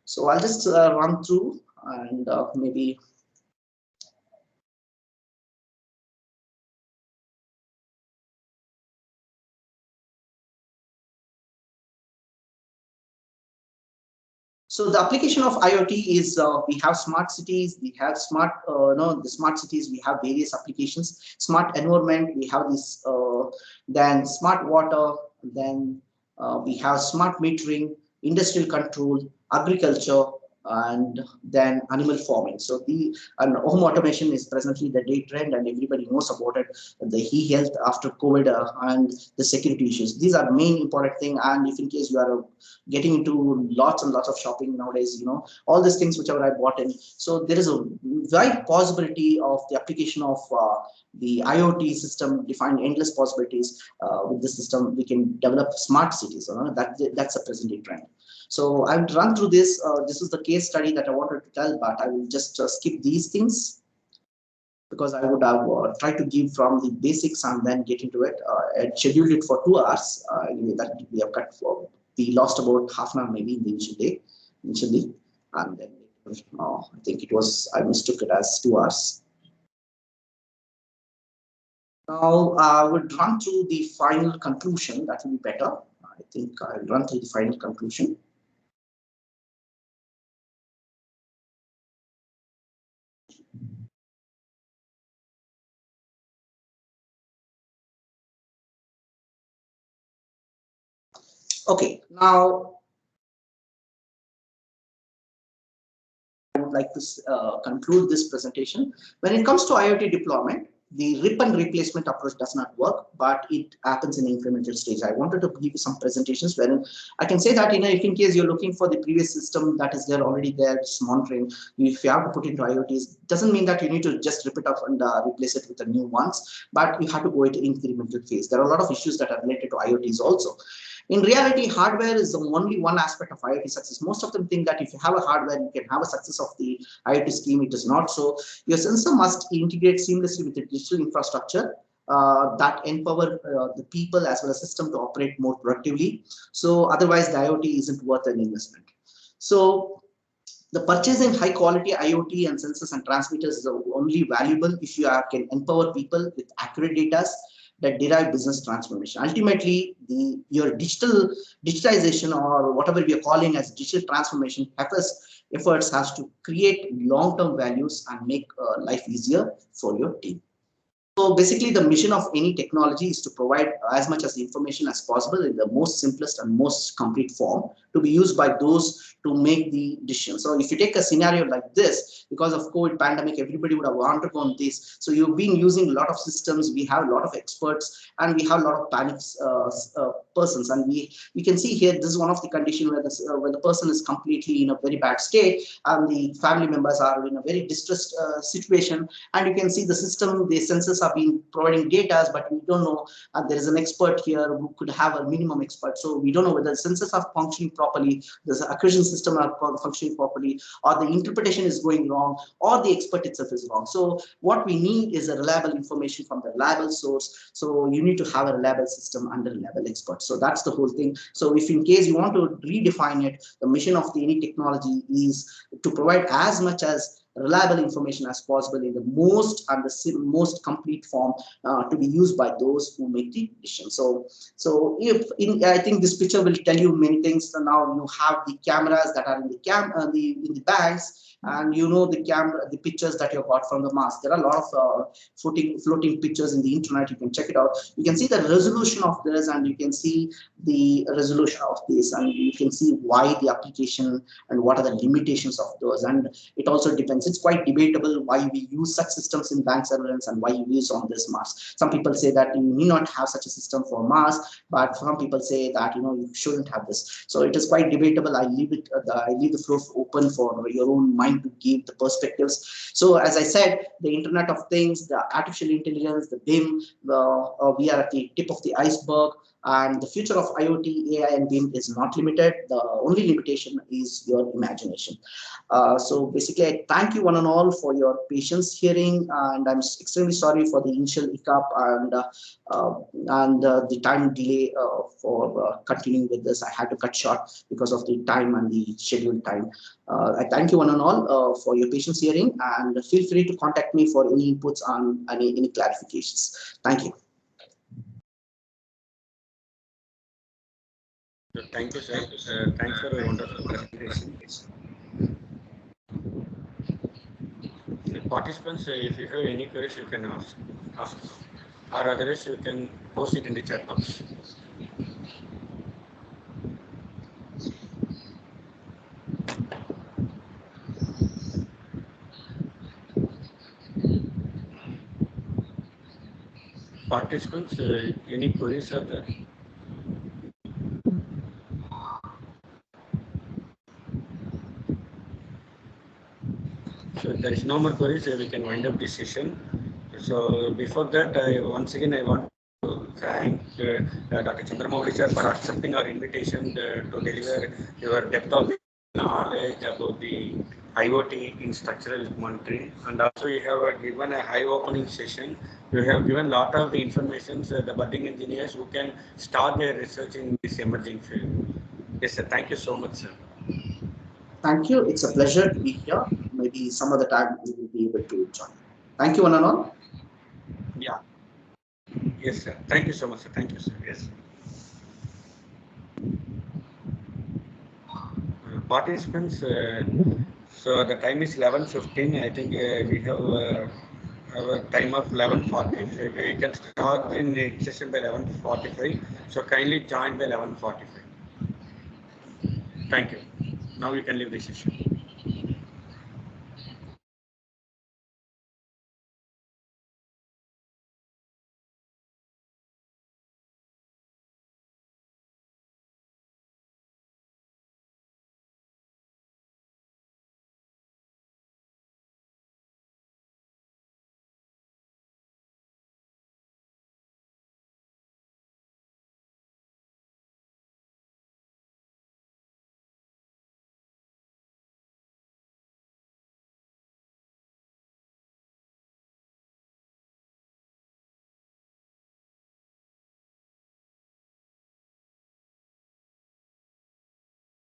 So I'll just run through and maybe. So the application of IoT is we have smart cities, we have smart, the smart cities, we have various applications, smart environment, we have this, then smart water, then we have smart metering, industrial control, agriculture, and then animal farming. So the and home automation is presently the day trend, and everybody knows about it. The e-health after COVID and the security issues. These are main important thing. And if in case you are getting into lots and lots of shopping nowadays, all these things whichever I bought in. So there is a wide possibility of the application of the IoT system, define endless possibilities with this system. We can develop smart cities. That's a present day trend. So I will run through this. This is the case study that I wanted to tell, but I will just skip these things because I would have tried to give from the basics and then get into it. I scheduled it for 2 hours. Anyway, that we have cut for. We lost about half an hour maybe in the initially, and then I think I mistook it as 2 hours. Now I would run through the final conclusion. That will be better. I think I'll run through the final conclusion. Okay, now I would like to conclude this presentation. When it comes to IoT deployment, the rip and replacement approach does not work, but it happens in incremental stage. I wanted to give you some presentations wherein I can say that if in case you're looking for the previous system that is there already there, it's monitoring. If you have to put into IoTs, doesn't mean that you need to just rip it off and replace it with the new ones, but you have to go into incremental phase. There are a lot of issues that are related to IoTs also. In reality, hardware is only one aspect of IoT success. Most of them think that if you have a hardware, you can have a success of the IoT scheme. It is not so. Your sensor must integrate seamlessly with the digital infrastructure that empower the people as well as system to operate more productively. So otherwise, the IoT isn't worth an investment. So the purchasing high quality IoT and sensors and transmitters is only valuable if you can empower people with accurate data that derive business transformation. Ultimately, your digitization or whatever we are calling as digital transformation efforts has to create long-term values and make life easier for your team. So basically, the mission of any technology is to provide as much as information as possible in the most simplest and most complete form to be used by those to make the decision. So if you take a scenario like this, because of COVID pandemic, everybody would have undergone this. So you've been using a lot of systems. We have a lot of experts and we have a lot of panic persons. And we can see here, this is one of the conditions where the person is completely in a very bad state and the family members are in a very distressed situation. And you can see the system, the sensors have been providing data, but we don't know. There is an expert here who could have a minimum expert. So we don't know whether the sensors are functioning properly, the accretion system are functioning properly, or the interpretation is going wrong, or the expert itself is wrong. So what we need is a reliable information from the reliable source. So you need to have a reliable system under a reliable expert. So that's the whole thing. So if in case you want to redefine it, the mission of any technology is to provide as much as reliable information as possible in the most complete form to be used by those who make the decision. So I think this picture will tell you many things. So now you have the cameras that are in the bags, and the pictures that you got from the mask. There are a lot of floating pictures in the internet. You can check it out. You can see the resolution of this, and you can see the resolution of this, and you can see why the application and what are the limitations of those. And it also depends. It's quite debatable why we use such systems in bank surveillance and why you use on this mask. Some people say that you need not have such a system for mask, but some people say that you shouldn't have this. So it is quite debatable. I leave the floor open for your own mind to give the perspectives. So as I said, the Internet of Things, the artificial intelligence, the BIM, we are at the tip of the iceberg. And the future of IoT, AI, and BIM is not limited. The only limitation is your imagination. So basically, I thank you one and all for your patience hearing, and I'm extremely sorry for the initial hiccup and the time delay for continuing with this. I had to cut short because of the time and the scheduled time. I thank you one and all for your patience hearing, and feel free to contact me for any inputs on any clarifications. Thank you. Thank you, sir. Thanks for a wonderful presentation. Participants, if you have any queries, you can ask, or otherwise you can post it in the chat box. Participants, any queries are there? So if there is no more queries, we can wind up this session. So before that, once again, I want to thank Dr. Chandramouli sir for accepting our invitation to deliver your depth of knowledge about the IoT in structural monitoring. And also you have given a high opening session. You have given a lot of the information to the budding engineers who can start their research in this emerging field. Yes, sir. Thank you so much, sir. Thank you. It's a pleasure to be here. Maybe some other time we will be able to join. Thank you, one and all. Yeah. Yes, sir. Thank you so much, sir. Thank you, sir. Yes. Participants, so the time is 11:15. I think we have our time of 11:40. We can start in the session by 11:45. So kindly join by 11:45. Thank you. Now we can leave the session.